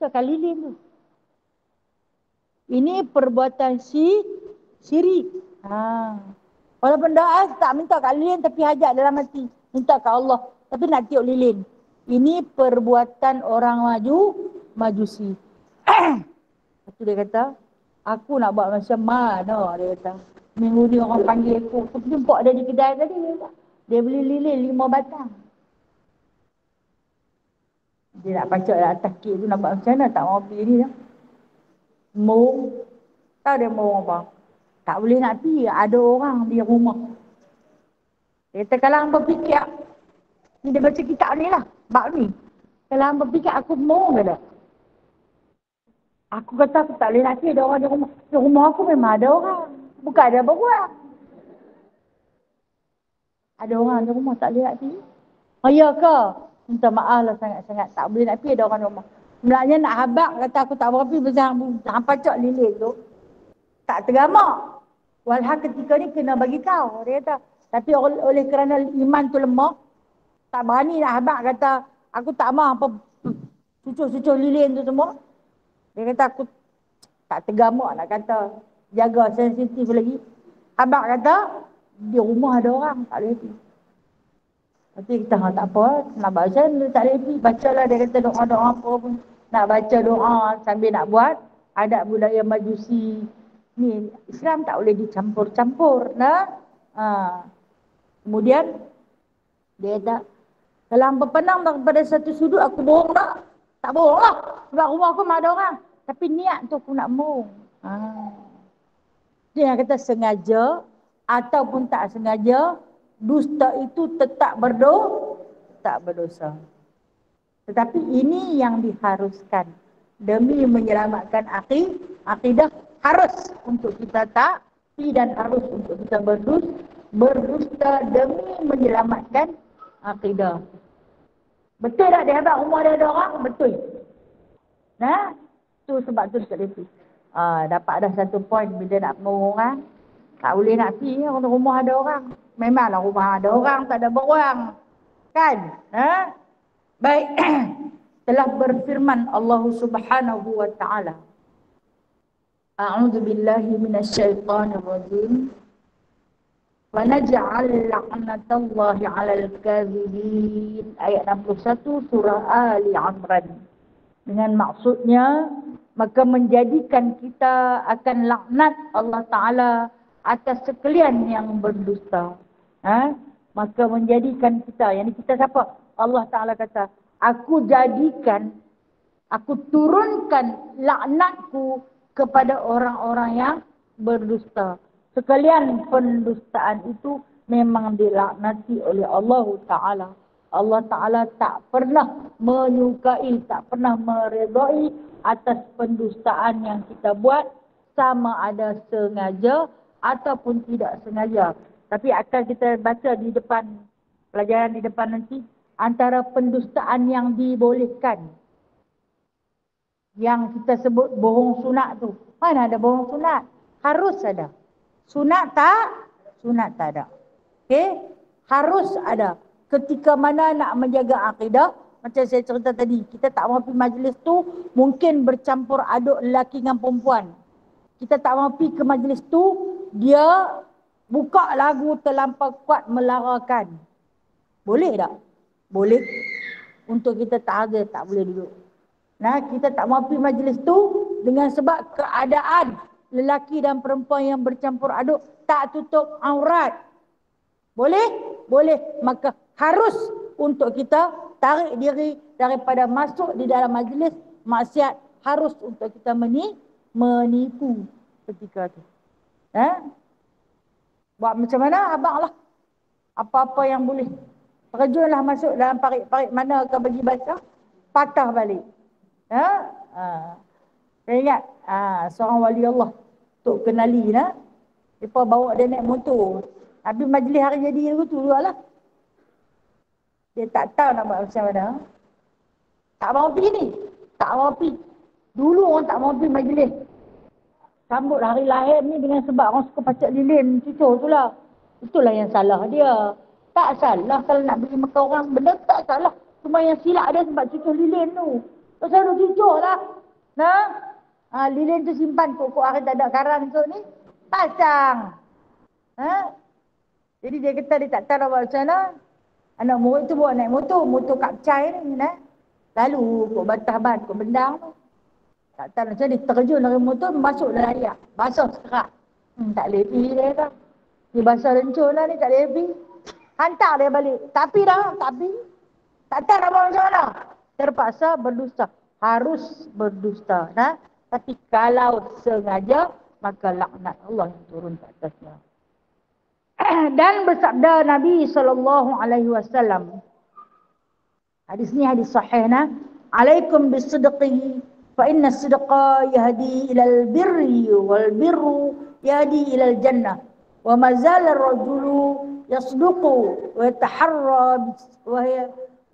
Minta lilin tu. Ini perbuatan syirik. Walaupun doa tak minta kat lilin tapi hajat dalam hati. Minta kat Allah. Tapi nak tiup lilin. Ini perbuatan orang Majusi. Lepas tu dia kata, aku nak buat macam mana, dia kata. Minggu ni orang panggil aku jumpa dia di kedai tadi. Dia beli lilin 5 batang. Dia nak pacak lah atas kek tu nak buat macam mana, tak mau pergi ni lah. Tahu dia mau apa? Tak boleh nak pergi, ada orang di rumah. Dia kata kalau hamba fikir, ni dia baca kitab ni lah, bab ni. Kalau hamba fikir aku mau ke tak? Aku kata aku tak boleh nak pergi, ada orang di rumah. Di rumah aku memang ada orang. Bukan ada berbuat. Ada orang di rumah tak boleh nak pergi. Oh ya ke? Minta maaf lah sangat-sangat. Tak boleh nak pergi ada orang di rumah. Sebenarnya nak habak kata aku tak berapa pergi pasal hampa cak lilin tu. Tak tergamak. Walhal ketika ni kena bagi tahu. Dia kata. Tapi oleh kerana iman tu lemah. Tak berani nak habak kata aku tak mahu apa cucuk-cucuk lilin tu semua. Dia kata aku tak tergamak nak kata. Jaga sensitif lagi. Habak kata di rumah ada orang tak boleh pergi. Nanti kita tak apa, nak baca tak boleh pergi. Bacalah dia kata doa-doa apa pun. Nak baca doa sambil nak buat adat budaya Majusi. Ni Islam tak boleh dicampur-campur. Kemudian dia kata, kalau hamba pandang daripada satu sudut aku bohong tak? Tak bohong lah. Sebab rumah aku memang ada orang. Tapi niat tu aku nak bohong. Dia kata sengaja ataupun tak sengaja, dusta itu tetap berdosa. Tetapi ini yang diharuskan. Demi menyelamatkan akidah harus untuk kita taati dan harus untuk kita berdusta demi menyelamatkan akidah. Betul tak dia habaq rumah dia ada orang? Betul. Tu sebab tu dekat dia. Dapat dah satu poin bila nak orang. Tak boleh nak pergi rumah ada orang. Memanglah rumah ada orang, tak ada berang. Kan? Baik. Telah berfirman Allah Subhanahu wa taala. A'udzu billahi minasyaitonir rajim. Wa naj'al la'natallahi 'alal kadhibin. Ayat 61 surah Ali Imran. Dengan maksudnya maka menjadikan kita akan laknat Allah Ta'ala atas sekalian yang berdusta. Maka menjadikan kita, yang kita siapa? Allah Ta'ala kata, aku turunkan laknatku kepada orang-orang yang berdusta. Sekalian pendustaan itu memang dilaknati oleh Allah Ta'ala. Allah Ta'ala tak pernah menyukai, tak pernah meredai atas pendustaan yang kita buat, sama ada sengaja ataupun tidak sengaja. Tapi akan kita baca di depan, pelajaran di depan nanti, antara pendustaan yang dibolehkan, yang kita sebut bohong sunat tu. Mana ada bohong sunat? Harus ada. Sunat tak? Sunat tak ada. Okey? Harus ada. Ketika mana nak menjaga akidah, macam saya cerita tadi, kita tak mahu pergi majlis tu, mungkin bercampur aduk lelaki dengan perempuan. Kita tak mahu pergi ke majlis tu, dia buka lagu terlampau kuat melarakan. Boleh tak? Boleh. Untuk kita tak ada, tak boleh duduk. Nah, kita tak mahu pergi majlis tu dengan sebab keadaan lelaki dan perempuan yang bercampur aduk tak tutup aurat. Boleh? Boleh. Maka harus untuk kita tarik diri daripada masuk di dalam majlis maksiat. Harus untuk kita menipu ketika tu. Buat macam mana? Abang lah. Apa-apa yang boleh. Terjunlah masuk dalam parit-parit mana kau bagi baca, patah balik. Saya ingat seorang wali Allah, Tok Kenali, mereka bawa dia naik motor. Habis majlis hari jadi tu lah. Dia tak tahu nak buat macam mana. Tak mahu pergi ni. Tak mahu pergi. Dulu orang tak mahu pergi majlis. Sambut hari lahir ni dengan sebab orang suka pacak lilin cucur tu lah. Itulah yang salah dia. Tak salah kalau nak bagi makan orang. Benda tak salah. Cuma yang silap dia sebab cucur lilin tu. Tak selalu cucur lah. Lilin tu simpan kok hari tak ada karang tu ni. Pasang. Jadi dia kata dia tak tahu nak buat macam mana. Anak murid tu bawa naik motor kapcai ni. Lalu kok batah ban, kok bendang tu. Tak tahu macam dia terjun dari motor, masuk dalam air. Basah sekerak. Tak boleh pergi dia kata. Dia basah lencur lah ni, tak boleh pergi. Hantar dia balik. Tapi dah, tapi. Tak tahu nak buat macam mana. Terpaksa berdusta. Harus berdusta. Tapi kalau sengaja, maka laknat Allah yang turun ke atasnya. Dan bersabda Nabi SAW, hadis ni hadis sahih, alaikum bisidqi fa inna sidqa yahdi ilal birri wal birru yahdi ilal jannah wa mazal ar-rajulu yasduqu wa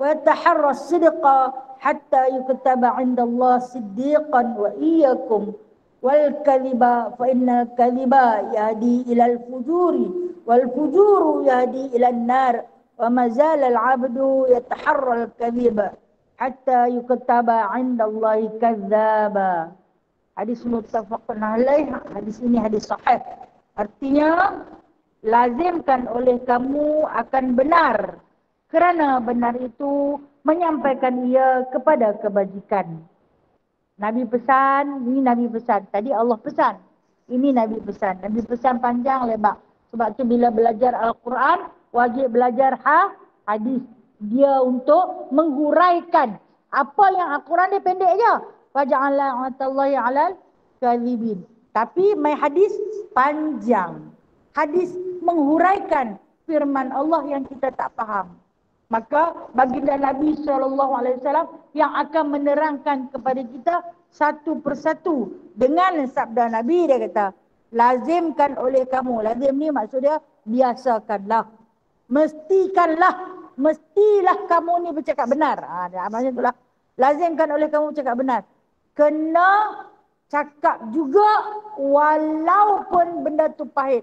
yataharra sidqa hatta yuktaba 'inda Allah siddiqan wa iyyakum wal kadhiba fa innal kadhiba yahdi ilal fujuri wal fujuru yahdi ilan nar wa mazal al-'abdu yataharra al-kadhiba hatta yuktaba 'inda Allahi kadzdzaba. Hadis muttafaqun alaih. Hadis ini hadis sahih. Artinya lazimkan oleh kamu akan benar, kerana benar itu menyampaikan ia kepada kebajikan. Nabi pesan, ini Nabi pesan. Tadi Allah pesan, ini Nabi pesan. Nabi pesan panjang lebar. Sebab tu bila belajar Al-Quran, wajib belajar hadis. Dia untuk menghuraikan. Apa yang Al-Quran dia pendek je. Waja'ala atallahi alal kadhibin. Tapi mai hadis panjang. Hadis menghuraikan firman Allah yang kita tak faham. Maka baginda Nabi SAW yang akan menerangkan kepada kita satu persatu. Dengan sabda Nabi dia kata, lazimkan oleh kamu. Lazim ni maksud dia biasakanlah. Mestilah kamu ni bercakap benar. Macam itulah. Lazimkan oleh kamu bercakap benar. Kena cakap juga walaupun benda tu pahit.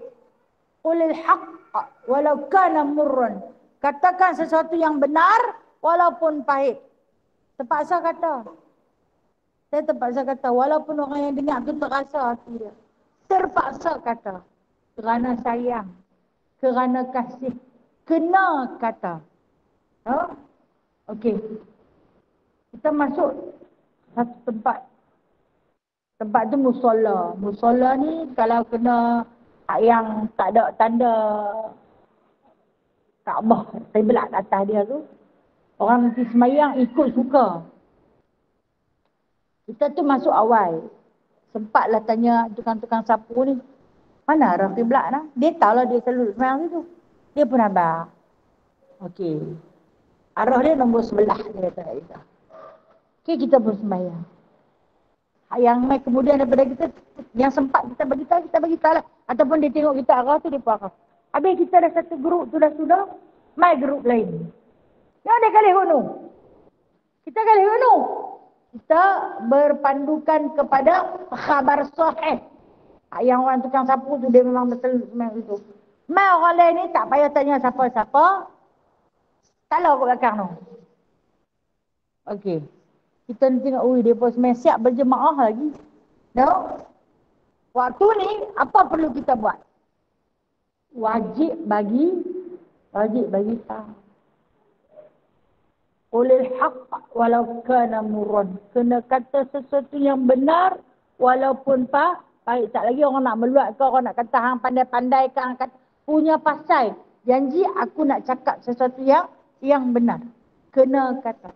Qulil haqq walau kana murran. Katakan sesuatu yang benar walaupun pahit. Terpaksa kata. Saya terpaksa kata walaupun orang yang dengar tu terasa hati dia. Terpaksa kata. Kerana sayang. Kerana kasih. Kena kata. Okey. Kita masuk satu tempat. Tempat tu musola. Musola ni kalau kena yang tak ada tanda Kaabah, Qiblat atas dia tu, orang nanti semayang ikut suka. Kita tu masuk awal. Sempatlah tanya tukang-tukang sapu ni, mana arah Qiblat lah? Dia tahu lah dia selalu semayang situ. Dia pun abang. Okey. Arwah dia nombor 11, dia kata kat kita. Okay, kita pun sembahyang. Yang mai kemudian daripada kita, yang sempat kita bagi tahu lah. Ataupun dia tengok kita arah tu, dia pun arah. Habis kita dah satu grup tu dah sudah, mai grup lain. Yang dia kali hunu. Kita kali hunu. Kita berpandukan kepada khabar sahih. Yang orang tukang sapu tu dia memang betul memang itu. Mai orang lain ni tak payah tanya siapa-siapa. Tak lalu kat belakang tu. Okey. Kita ni tengok, dia pun siap berjemaah lagi. No? Waktu ni, apa perlu kita buat? Wajib bagi tahu. Ulil haqq walau kana murran. Kena kata sesuatu yang benar walaupun baik. Tak lagi orang nak meluat ke, orang nak kata hang pandai-pandai ke, hang kata punya pasal. Janji aku nak cakap sesuatu yang benar. Kena kata.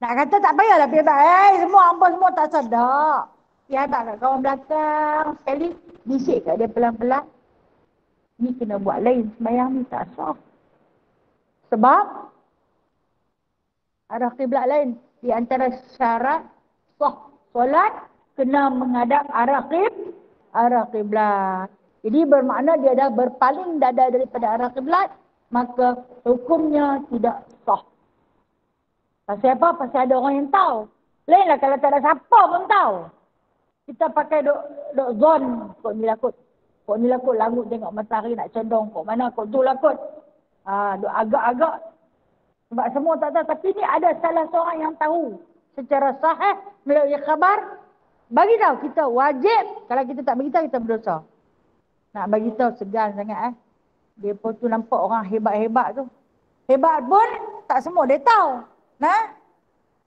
Nak kata tak payahlah pergi semua hangpa semua tak sedar. Pergi kat kawan belakang sekali bisik kat dia pelan-pelan. Ni kena buat lain, sembahyang ni tak sah. Sebab arah kiblat lain. Di antara syarat sah solat kena menghadap arah kiblat. Jadi bermakna dia dah berpaling dada daripada arah kiblat, maka hukumnya tidak sah. Pasal apa? Pasal ada orang yang tahu. Lainlah kalau tak ada siapa pun tahu. Kita pakai dok zon kok ni lakut. Kok ni lakut langut tengok matahari nak condong kok mana kok tu lakut. Dok agak-agak. Sebab semua tak tahu. Tapi ni ada salah seorang yang tahu. Secara sahih melalui khabar. Bagi tahu kita wajib. Kalau kita tak bagi tahu kita berdosa. Nak bagi tahu segan sangat Dia pun tu nampak orang hebat-hebat tu. Hebat pun tak semua dia tahu. Nah,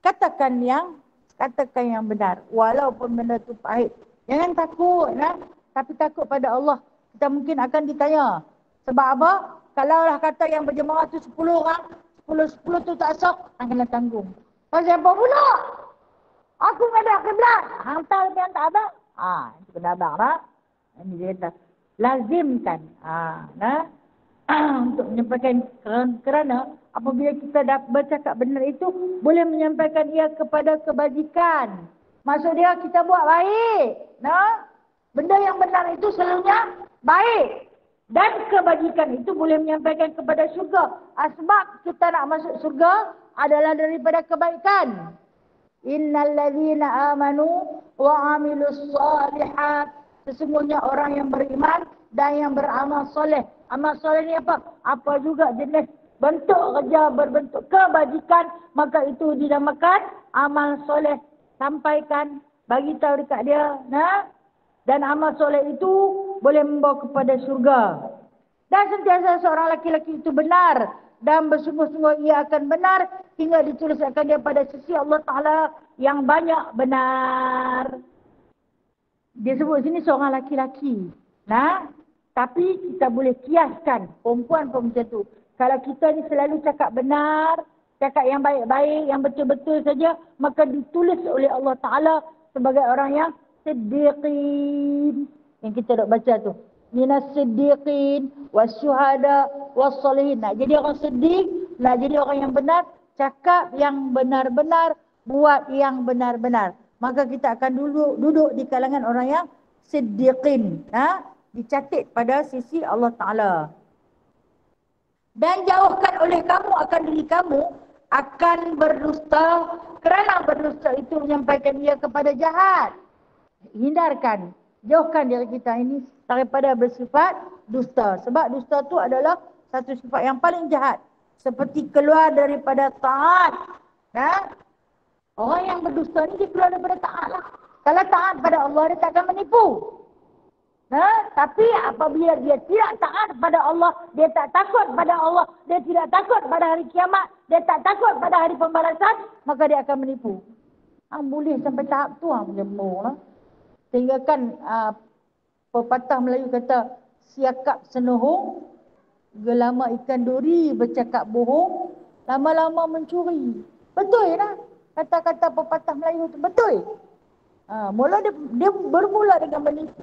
katakan yang benar. Walaupun benda tu pahit. Jangan takut. Tapi takut pada Allah. Kita mungkin akan ditanya. Sebab apa? Kalaulah kata yang berjemaah tu 10 orang. 10 tu tak sah. Hang kena tanggung. Pasal apa pula? Aku menghadap kiblat. Hang tahu lebih yang tak abang. Itu kena abang lah. Ini dia kata. Lazimkan. Untuk menyampaikan kerana apabila kita dah bercakap benar itu boleh menyampaikan ia kepada kebajikan. Maksud dia kita buat baik. Benda yang benar itu selalunya baik. Dan kebajikan itu boleh menyampaikan kepada syurga. Sebab kita nak masuk syurga adalah daripada kebaikan. Innal ladzina amanu wa amilus solihat. Sesungguhnya orang yang beriman dan yang beramal soleh. Amal soleh ni apa? Apa juga jenis bentuk kerja berbentuk kebajikan, maka itu dinamakan amal soleh. Sampaikan, bagi tahu dekat dia. Dan amal soleh itu boleh membawa kepada syurga. Dan sentiasa seorang laki-laki itu benar. Dan bersungguh-sungguh ia akan benar hingga dituliskan dia pada sisi Allah Ta'ala yang banyak benar. Dia sebut sini seorang laki-laki. Tapi kita boleh kiaskan perempuan pun macam tu. Kalau kita ni selalu cakap benar, cakap yang baik-baik, yang betul-betul saja, maka ditulis oleh Allah Ta'ala sebagai orang yang siddiqin. Yang kita dok baca tu. Minas siddiqin, wasyuhada, wassalihin. Nak jadi orang siddiq, nak jadi orang yang benar, cakap yang benar-benar, buat yang benar-benar. Maka kita akan duduk di kalangan orang yang siddiqin. Dicatat pada sisi Allah Ta'ala. Dan jauhkan oleh kamu akan diri kamu akan berdusta. Kerana berdusta itu menyampaikan ia kepada jahat. Hindarkan, jauhkan diri kita ini daripada bersifat dusta. Sebab dusta itu adalah satu sifat yang paling jahat. Seperti keluar daripada taat. Orang yang berdusta ni dia keluar daripada taat lah. Kalau taat pada Allah, dia tak akan menipu. Tapi apabila dia tidak taat pada Allah, dia tak takut pada Allah, dia tidak takut pada hari kiamat, dia tak takut pada hari pembalasan, maka dia akan menipu. Boleh sampai tahap tu menjemur lah. Sehingga kan pepatah Melayu kata, siakap senohong, gelama ikan duri bercakap bohong, lama-lama mencuri. Betul lah. Kata-kata pepatah Melayu tu betul. Mula dia bermula dengan menipu.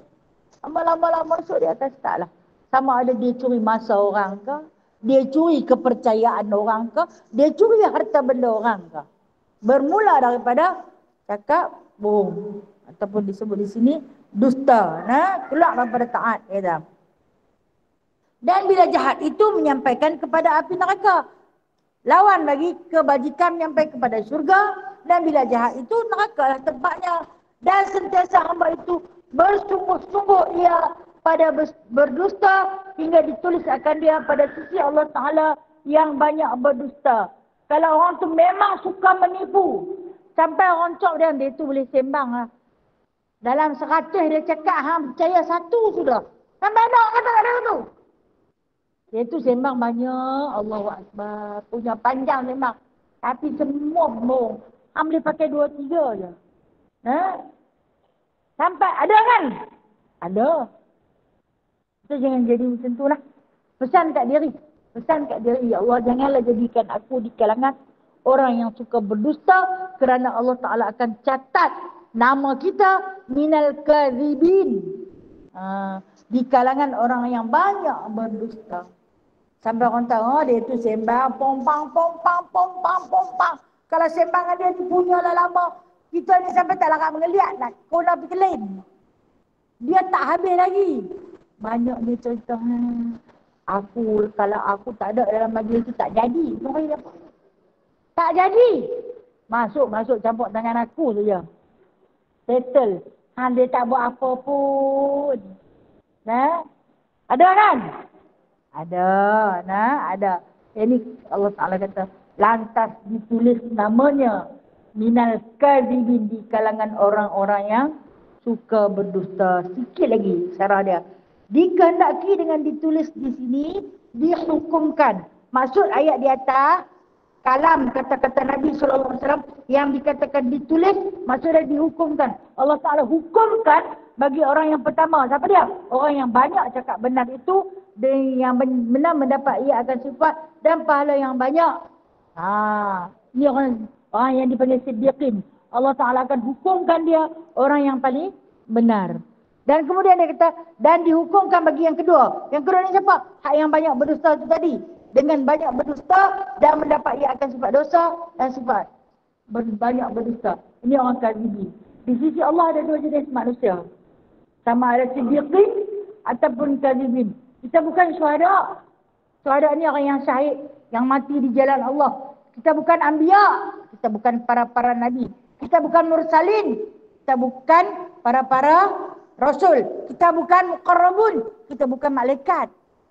Lama-lama masuk dia akan start lah. Sama ada dia curi masa orang ke, Dia curi kepercayaan orang ke? Dia curi harta benda orang ke? Bermula daripada cakap bohong. Ataupun disebut di sini dusta. Nah, keluar daripada taat. Kata. Dan bila jahat itu menyampaikan kepada api neraka. Lawan bagi kebajikan menyampaikan kepada syurga. Dan bila jahat itu neraka lah tempatnya. Dan sentiasa hamba itu bersungguh-sungguh ia pada berdusta hingga ditulis akan dia pada sisi Allah Ta'ala yang banyak berdusta. Kalau orang tu memang suka menipu, sampai orang cok dia tu boleh sembang lah. Dalam 100 dia cakap, percaya 1 sudah. Sampai ada orang kata kat dia tu. Dia tu sembang banyak, Allahu Akbar. Punya panjang sembang. Tapi semua bohong. Boleh pakai 2-3 je. Sampai ada kan? Ada. Kita jangan jadi macam tu lah. Pesan kat diri. Pesan kat diri, ya Allah, janganlah jadikan aku di kalangan orang yang suka berdusta, kerana Allah Ta'ala akan catat nama kita minal kadhibin. Di kalangan orang yang banyak berdusta. Sampai orang tahu, dia tu sembang, pompang. Kalau sembangan dia ni punya lah lama. Kita ni sampai tak larat mengeliat nak. Kau nak pergi lain. Dia tak habis lagi. Banyak dia cerita. Kalau aku tak ada dalam majlis tu tak jadi. Tak jadi. Masuk campur tangan aku saja. Settle. Dia tak buat apa pun. Ada kan? Ada. Ini Allah Ta'ala kata, lantas ditulis namanya minal kadhibin, di kalangan orang-orang yang suka berdusta. Sikit lagi syarah dia. Dikehendaki dengan ditulis di sini, dihukumkan. Maksud ayat di atas, kalam kata-kata Nabi SAW yang dikatakan ditulis, maksudnya dihukumkan. Allah Ta'ala hukumkan bagi orang yang pertama. Siapa dia? Orang yang banyak cakap benar itu, yang benar mendapat ia akan sifat dan pahala yang banyak. Ini orang yang dipanggil siddiqin. Allah Ta'ala akan hukumkan dia orang yang paling benar. Dan kemudian dia kata, dan dihukumkan bagi yang kedua. Yang kedua ni siapa? Hak yang banyak berdusta itu tadi. Dengan banyak berdusta dan mendapat ia akan sifat dosa dan sifat banyak berdusta. Ini orang kadhibi. Di sisi Allah ada 2 jenis manusia. Sama ada siddiqin ataupun kadhibin. Kita bukan syuhada. Syuhada ni orang yang syahid, yang mati di jalan Allah. Kita bukan anbiya. Kita bukan para nabi. Kita bukan mursalin. Kita bukan para rasul. Kita bukan muqarrabun. Kita bukan malaikat.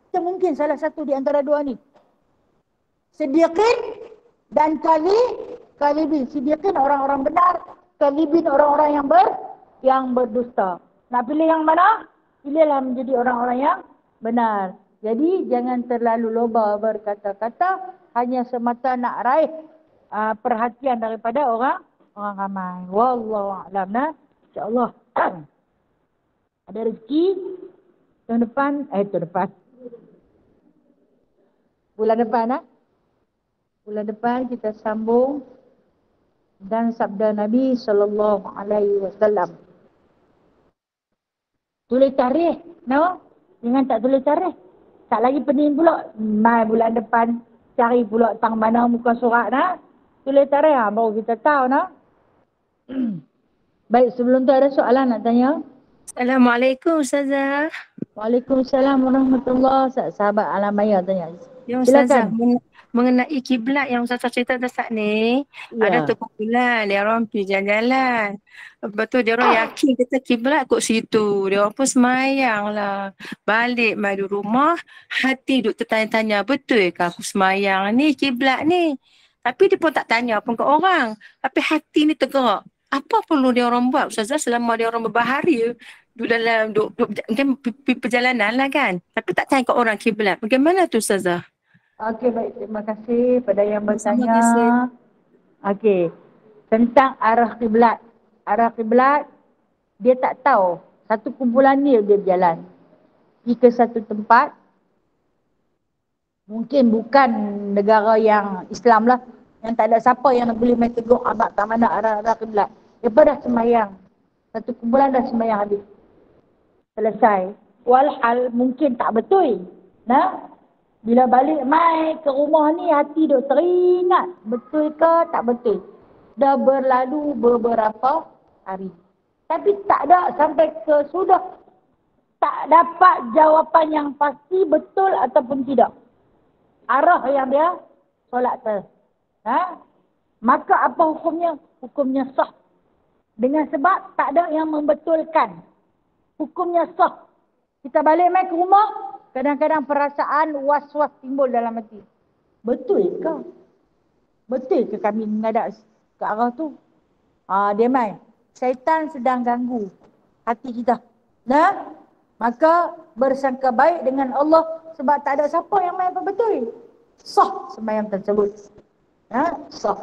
Kita mungkin salah satu di antara 2 ni. Siddiqin dan kadhibin. Siddiqin orang-orang benar. Kadhibin orang-orang yang berdusta. Nak pilih yang mana? Pilihlah menjadi orang-orang yang benar. Jadi jangan terlalu loba berkata-kata, hanya semata nak raih perhatian daripada orang ramai. Wallahu a'lam. InsyaAllah ada rezeki tahun depan. Bulan depan Bulan depan kita sambung dan sabda Nabi SAW. Tulis tarikh, Jangan tak tulis tarikh. Tak lagi pening pula. Mai bulan depan cari pula tang mana muka surat Tulis tarikh baru kita tahu Baik, sebelum tu ada soalan nak tanya. Assalamualaikum Ustazah. Waalaikumsalam warahmatullahi wabarakatuh. Sahabat Alam Maya tanya. Ya Ustazah, mengenai kiblat yang Ustazah cerita tadi ni, ada tu kumpulan, dia orang pergi jalan-jalan. Lepas tu dia orang yakin kita kiblat kot situ. Dia orang pun semayang lah. Balik mai di rumah, hati duk tertanya-tanya, betul ke aku semayang ni, kiblat ni? Tapi dia pun tak tanya pun ke orang. Tapi hati ni tergerak. Apa perlu dia orang buat Ustazah selama dia orang berbaharia? Duduk dalam mungkin perjalanan lah kan. Tapi tak tanya ke orang kiblat. Bagaimana tu Ustazah? Okey, baik. Terima kasih pada yang bertanya. Okey. Tentang arah kiblat. Arah kiblat, dia tak tahu. Satu kumpulan ni dia berjalan. Pergi ke satu tempat. Mungkin bukan negara yang Islam lah. Yang tak ada siapa yang boleh main tegur abad tak mana arah kiblat. Dia dah sembahyang. Satu kumpulan dah sembahyang habis. Selesai. Walhal mungkin tak betul. Bila balik mai ke rumah ni hati duk teringat. Betul ke tak betul? Dah berlalu beberapa hari. Tapi tak ada sampai ke sudah. Tak dapat jawapan yang pasti betul ataupun tidak. Arah yang dia solat tu. Ha? Maka apa hukumnya? Hukumnya sah. Dengan sebab tak ada yang membetulkan. Hukumnya sah. Kita balik mai ke rumah, kadang-kadang perasaan was-was timbul dalam hati. Betul ke? Betul ke kami menghadap ke arah tu? Dia mai. Syaitan sedang ganggu hati kita. Nah, maka bersangka baik dengan Allah sebab tak ada siapa yang main apa betul. Sah sembahyang tersebut. Sah.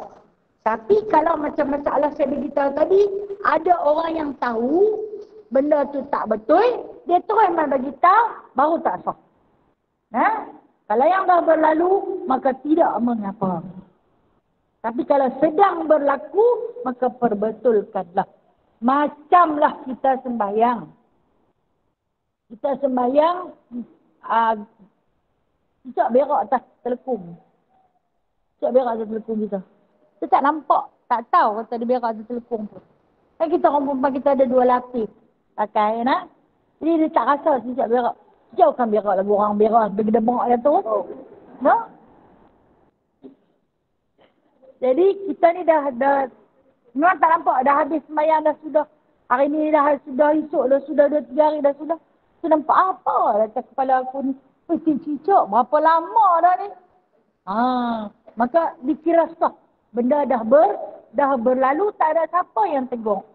Tapi kalau macam masalah saya beritahu tadi, ada orang yang tahu benda tu tak betul, dia terus main bagi tahu, baru tak sah. Kalau yang dah berlalu, maka tidak mengapa. Tapi kalau sedang berlaku, maka perbetulkanlah. Macamlah kita sembahyang. Kita sembahyang, cicak berak atas telekung. Cicak berak atas telekung kita. Kita tak nampak, tak tahu kata dia berak atas telekung pun. Kan kita orang perempuan kita ada 2 lapis pakai, nak? Jadi dia tak rasa cicak berak. Cicak bukan berak lagu orang berak, bergedebak dia tu. No? Jadi kita ni dah memang tak nampak, dah habis sembahyang dah sudah. Hari ni dah sudah, esok dah sudah, 2-3 hari dah sudah. Tu nampak apa atas kepala aku ni? Cicak, berapa lama dah ni? Maka dikira sah. Benda dah berlalu, tak ada siapa yang tegur.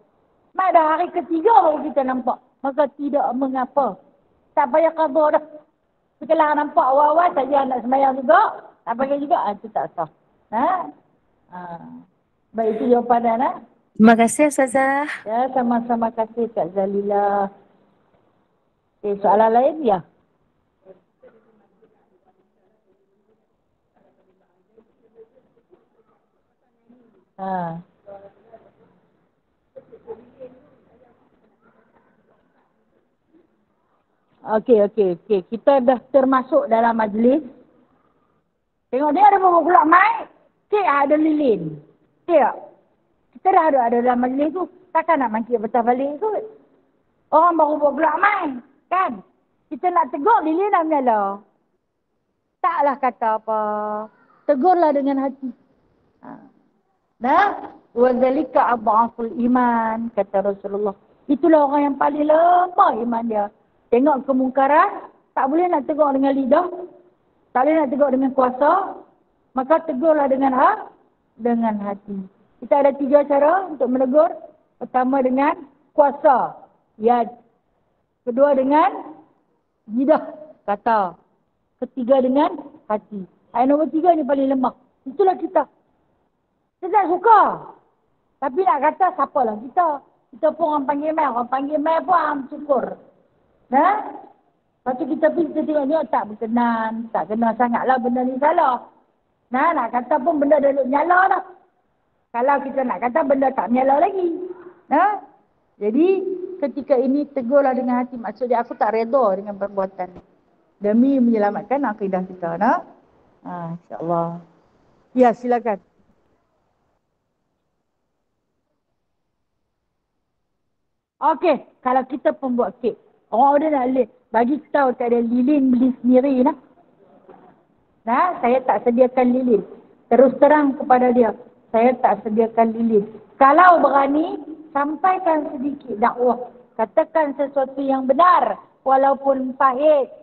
Mak dah hari ketiga baru kita nampak. Maka tidak mengapa. Tak payah qada dah. Sekelah nampak awal-awal saja nak sembahyang juga, tak pakai juga, itu tak sah. Baik, itu jawapan Ana. Terima kasih Ustazah. Ya, sama-sama kasih Kak Zalila. Soalan lain ya? Okey. Kita dah termasuk dalam majlis. Tengok dia ada berapa pula mai. Ada lilin. Tak? Kita dah ada dalam majlis tu. Takkan nak mangkit betah balik tu. Orang baru berapa mai. Kan? Kita nak tegur lilin dah menyala. Taklah kata apa. Tegurlah dengan hati. Wadzalika adhaful iman, kata Rasulullah. Itulah orang yang paling lemah iman dia. Tengok kemungkaran, tak boleh nak tegur dengan lidah, tak boleh nak tegur dengan kuasa, maka tegurlah dengan hati. Kita ada 3 cara untuk menegur. Pertama dengan kuasa, yad. Kedua dengan lidah, kata. Ketiga dengan hati. Nombor 3 ni paling lemah. Itulah kita. Kita tak suka. Tapi nak kata siapalah kita. Kita pun orang panggil mai. Orang panggil mai pun orang syukur. Lepas tu kita pergi kita tengok dia tak berkenan. Tak kena sangatlah benda ni salah. Nak kata pun benda dah nyala dah. Kalau kita nak kata benda tak nyala lagi. Jadi ketika ini tegurlah dengan hati. Maksudnya aku tak redha dengan perbuatan ni. Demi menyelamatkan akidah kita. InsyaAllah. Ya, silakan. Okey, kalau kita pun buat kek. Orang ada nak bagi tahu tak ada lilin beli sendiri . Saya tak sediakan lilin. Terus terang kepada dia, saya tak sediakan lilin. Kalau berani, sampaikan sedikit dakwah. Katakan sesuatu yang benar walaupun pahit.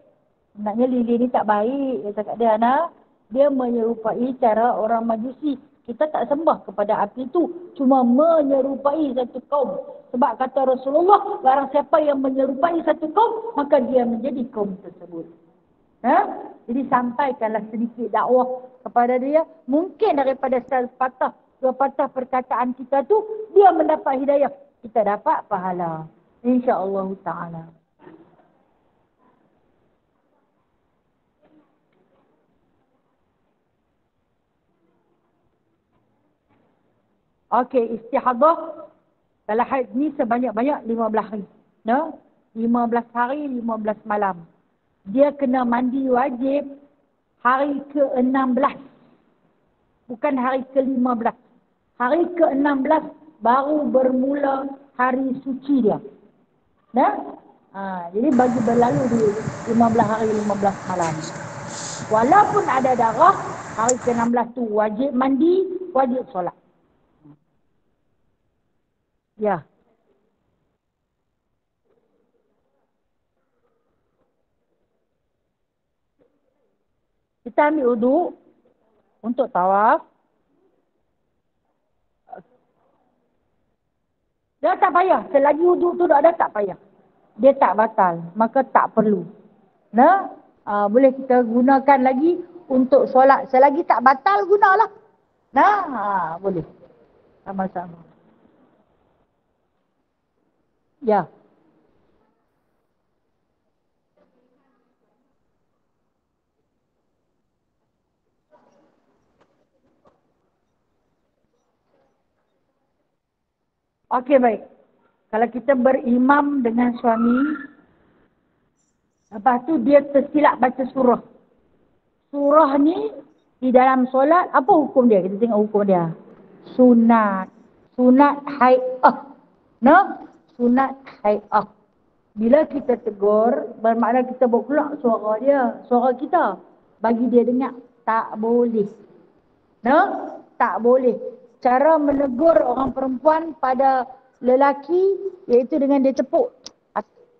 Sebenarnya lilin ni tak baik, kata kat dia Dia menyerupai cara orang Majusi. Kita tak sembah kepada api itu, cuma menyerupai satu kaum. Sebab kata Rasulullah, barang siapa yang menyerupai satu kaum, maka dia menjadi kaum tersebut. Jadi sampaikanlah sedikit dakwah kepada dia. Mungkin daripada sepatah, 2 patah perkataan kita tu, dia mendapat hidayah. Kita dapat pahala. InsyaAllah ta'ala. Okey, istihadah kalau haid ni sebanyak-banyak 15 hari. 15 hari, 15 malam. Dia kena mandi wajib hari ke-16. Bukan hari ke-15. Hari ke-16 baru bermula hari suci dia. Nah, jadi bagi berlalu di 15 hari 15 malam. Walaupun ada darah, hari ke-16 tu wajib mandi, wajib solat. Ya. Kita ambil wuduk untuk tawaf. Dia tak payah. Selagi wuduk tu dah ada, tak payah. Dia tak batal. Maka tak perlu. Nah, boleh kita gunakan lagi untuk solat. Selagi tak batal, gunalah. Nah, boleh. Sama-sama. Ya. Okey, baik. Kalau kita berimam dengan suami, lepas tu dia tersilap baca surah. Surah ni di dalam solat, apa hukum dia? Kita tengok hukum dia. Sunat. Sunat hai'ah. No? Sunat hai'ah. Bila kita tegur, bermakna kita bawa keluar suara dia. Suara kita. Bagi dia dengar. Tak boleh. No? Tak boleh. Cara menegur orang perempuan pada lelaki, iaitu dengan dia tepuk.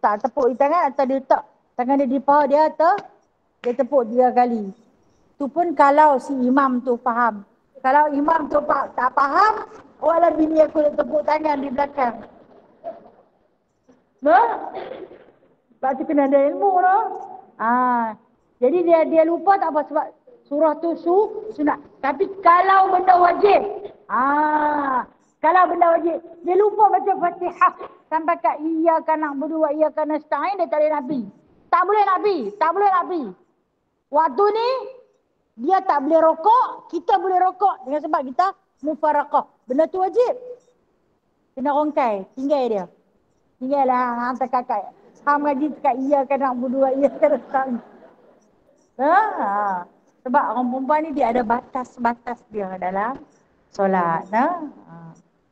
Tak tepuk di tangan atau dia letak tangan dia di paha dia atau dia tepuk 3 kali. Tu pun kalau si imam tu faham. Kalau imam tu tak faham, walau bini aku nak tepuk tangan di belakang. No? Sebab tu kena ada ilmu no? Jadi dia lupa tak apa sebab surah tu sunat. Tapi kalau benda wajib, kalau benda wajib, dia lupa baca Fatihah sampai kat iyyaka na'budu wa iyyaka nasta'in, dia tak boleh nak pergi. Tak boleh nak pergi. Waktu ni dia tak boleh rokok, kita boleh rokok dengan sebab kita mufaraqah. Benda tu wajib. Kena rongkai, tinggal dia. Tinggallah hantar kakak. Ngaji cakap iyyaka na'budu wa iyyaka nasta'in. Sebab orang perempuan ni dia ada batas-batas dia dalam solat.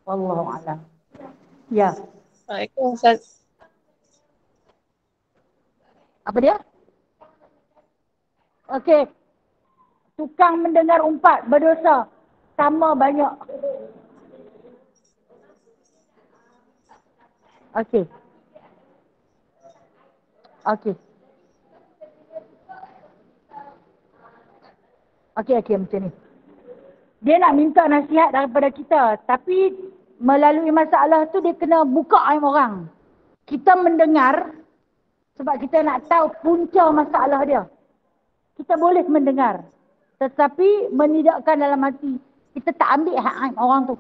Wallahu a'lam. Ya. Itu Ustaz. Apa dia? Okey. Tukang mendengar umpat berdosa sama banyak. Okey. Okey macam ni. Dia nak minta nasihat daripada kita, tapi melalui masalah tu dia kena buka aib orang. Kita mendengar sebab kita nak tahu punca masalah dia. Kita boleh mendengar, tetapi menidakkan dalam hati. Kita tak ambil aib orang tu.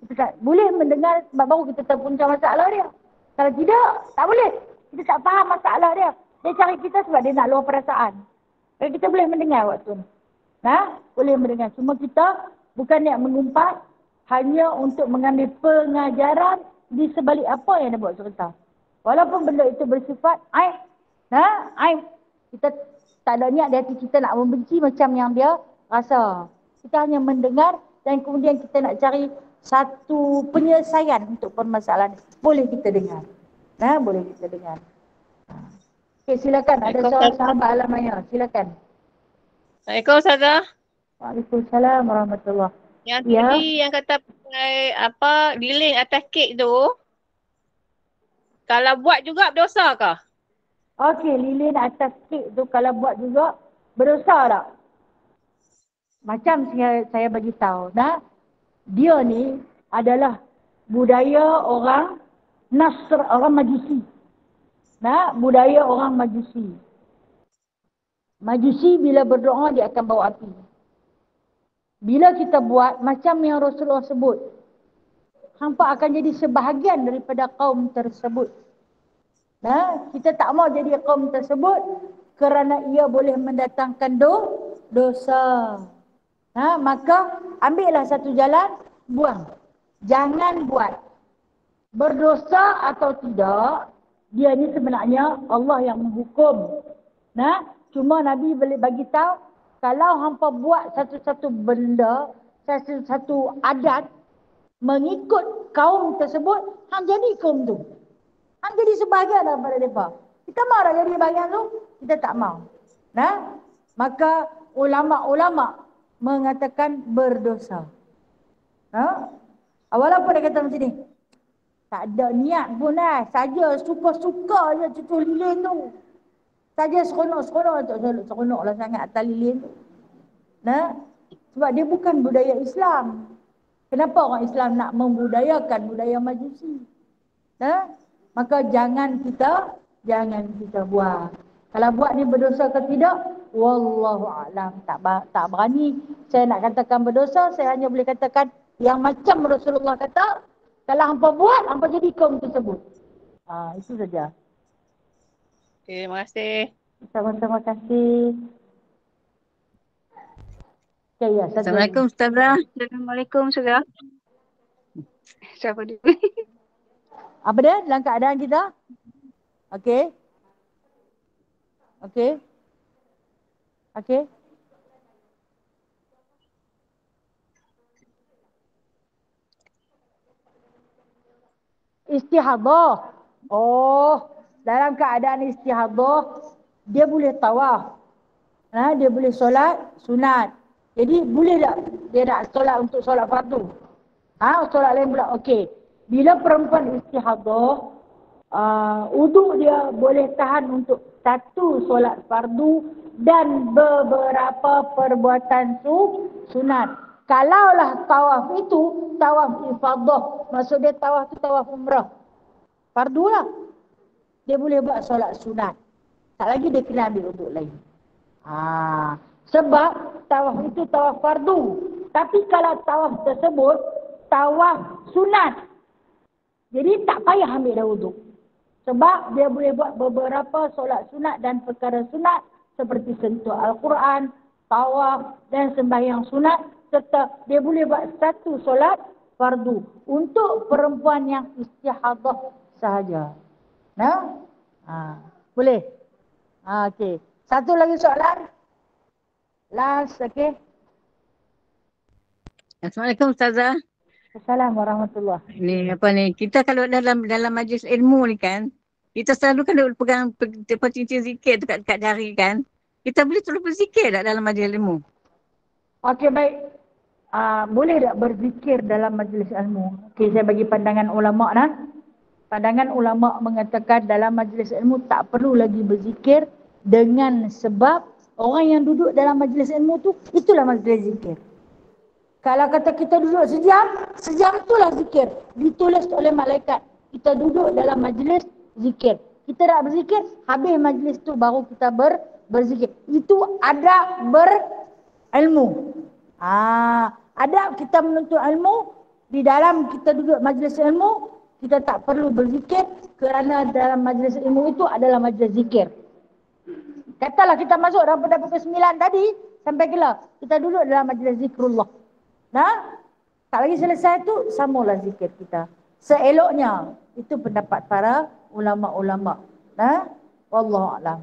Kita tak boleh mendengar sebab baru kita tahu punca masalah dia. Kalau tidak, tak boleh. Kita tak faham masalah dia. Dia cari kita sebab dia nak luar perasaan. Jadi kita boleh mendengar waktu ni. Boleh mendengar. Cuma kita bukan nak mengumpat, hanya untuk mengambil pengajaran di sebalik apa yang dia buat cerita. Walaupun benda itu bersifat aib. Aib. Kita tak ada niat di hati kita nak membenci macam yang dia rasa. Kita hanya mendengar dan kemudian kita nak cari satu penyelesaian untuk permasalahan. Boleh kita dengar. Boleh kita dengar. Okey, silakan. Ada seorang sahabat Alamaya. Silakan. Assalamualaikum Ustazah. Waalaikumsalam warahmatullahi. Yang tadi yang kata pakai lilin atas kek tu, kalau buat juga berdosa ke? Okey, lilin atas kek tu kalau buat juga berdosa tak? Macam saya bagi tahu, dia ni adalah budaya orang Nasr, orang Majusi. Budaya orang Majusi. Majusi bila berdoa dia akan bawa api. Bila kita buat macam yang Rasulullah sebut, hampa akan jadi sebahagian daripada kaum tersebut. Kita tak mau jadi kaum tersebut kerana ia boleh mendatangkan dosa. Maka ambillah satu jalan, buang. Jangan buat. Berdosa atau tidak, dia ni sebenarnya Allah yang menghukum. Cuma Nabi boleh bagi tahu kalau hampa buat satu-satu benda, satu-satu adat mengikut kaum tersebut, hang jadi kaum tu. Hang jadi sebahagian daripada mereka. Kita mau dah jadi bahagian tu, kita tak mau. Nah, maka ulama-ulama mengatakan berdosa. Ha? Walaupun dia kata macam ni, tak ada niat pun lah. Saja suka-suka je cucuk lilin tu. Saja seronok-seronok. Tak seronok lah sangat atas lilin tu. Nah, sebab dia bukan budaya Islam. Kenapa orang Islam nak membudayakan budaya Majusi? Nah, maka jangan kita buat. Kalau buat ni berdosa ke tidak? Wallahu a'lam. Tak berani saya nak katakan berdosa. Saya hanya boleh katakan yang macam Rasulullah kata, kalau hampa buat, hampa jadi kaum tersebut. Itu saja. Okay, terima kasih. Sama-sama kasih. Okay, ya, Assalamualaikum Ustazah. Assalamualaikum Ustazah. Siapa dia? Apa dia dalam keadaan kita? Okey. Okey. Okey. Istihadah. Oh, dalam keadaan istihadah, dia boleh tawaf. Dia boleh solat sunat. Jadi boleh tak dia nak solat untuk solat fardu? Solat lain pula. Okey. Bila perempuan istihadah, uduk dia boleh tahan untuk satu solat fardu dan beberapa perbuatan sunat. Kalaulah tawaf itu tawaf ifadah, maksud dia tawaf itu tawaf umrah, fardu lah, dia boleh buat solat sunat. Tak lagi dia kena ambil uduk lain. Sebab tawaf itu tawaf fardu. Tapi kalau tawaf tersebut tawaf sunat, jadi tak payah ambil dah uduk. Sebab dia boleh buat beberapa solat sunat dan perkara sunat seperti sentuh Al-Quran, tawaf dan sembahyang sunat, serta dia boleh buat satu solat fardu untuk perempuan yang istihadah sahaja. Boleh? Okey. Satu lagi soalan. Last, okey. Assalamualaikum Ustazah. Assalamualaikum warahmatullahi. Ni apa ni? Kita kalau dalam majlis ilmu ni kan, kita selalu kan pegang cincin zikir tu kat jari kan. Kita boleh terus berzikir tak dalam majlis ilmu? Okey, baik. Boleh tak berzikir dalam majlis ilmu? Okey, saya bagi pandangan ulama nah. Pandangan ulama mengatakan dalam majlis ilmu tak perlu lagi berzikir dengan sebab orang yang duduk dalam majlis ilmu tu itulah majlis zikir. Kalau kata kita duduk sejam itulah zikir. Ditulis oleh malaikat. Kita duduk dalam majlis zikir. Kita nak berzikir, habis majlis tu baru kita berzikir. Itu adab berilmu. Adab kita menuntut ilmu, di dalam kita duduk majlis ilmu, kita tak perlu berzikir kerana dalam majlis ilmu itu adalah majlis zikir. Katalah kita masuk pada pukul 9 tadi sampai kela, kita duduk dalam majlis zikrullah. Tak lagi selesai tu, samalah zikir kita. Seeloknya, itu pendapat para ulama-ulama. Wallahu a'lam.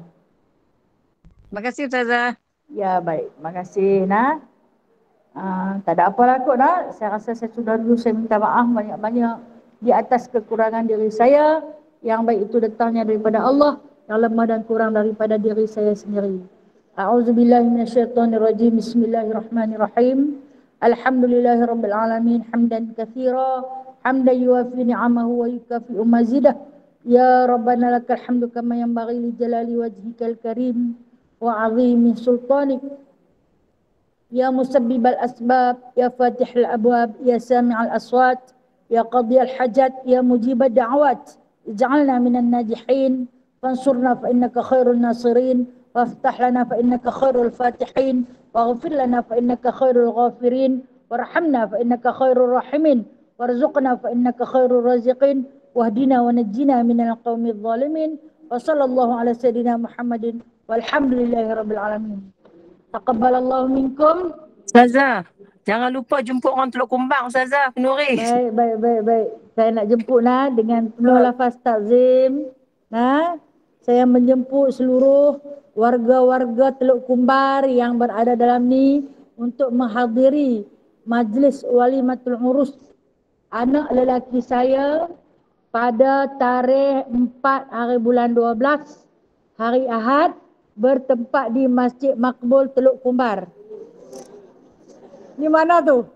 Terima kasih Ustazah. Ya, baik. Terima kasih. Tak ada apa lah kot. Saya rasa saya sudah dulu, saya minta maaf banyak-banyak di atas kekurangan diri saya. Yang baik itu datangnya daripada Allah, yang lemah dan kurang daripada diri saya sendiri. A'udzubillahi minasyaitonirrajim. Bismillahirrahmanirrahim. Alhamdulillahirabbil alamin hamdan katsira hamdan yuwafi ni'amahu wa yukafi'u mazidah. Ya Rabbana lakal hamdu kama yanbaghi li jalali wajhikal karim wa 'azimi sultanik. Ya musabbibal asbab, ya fatihal abwab, ya sami'al aswat, ya qadiyal hajat, ya mujibad da'awat. Ij'alna minan najihin, fansurna fa innaka khairun nasirin, waftah lana fa innaka khairul fatihin, waghfir lana fa innaka khairul ghafirin, warhamna fa innaka khairul rahimin, warzuqna fa innaka khairul raziqin, wahdina wa najjina minal qawmidh zalimin. Wa sallallahu ala sayyidina Muhammadin walhamdulillahi rabbil alamin. Taqabbalallahu minkum. Ustazah, jangan lupa jemput orang Teluk Kumbang Ustazah, penuris. Baik. Saya nak jemput dengan penuh lafaz takzim. saya menjemput seluruh warga-warga Teluk Kumbar yang berada dalam ni untuk menghadiri majlis walimatul urus anak lelaki saya pada tarikh 4 hari bulan 12 hari Ahad bertempat di Masjid Makbul Teluk Kumbar. Di mana tu?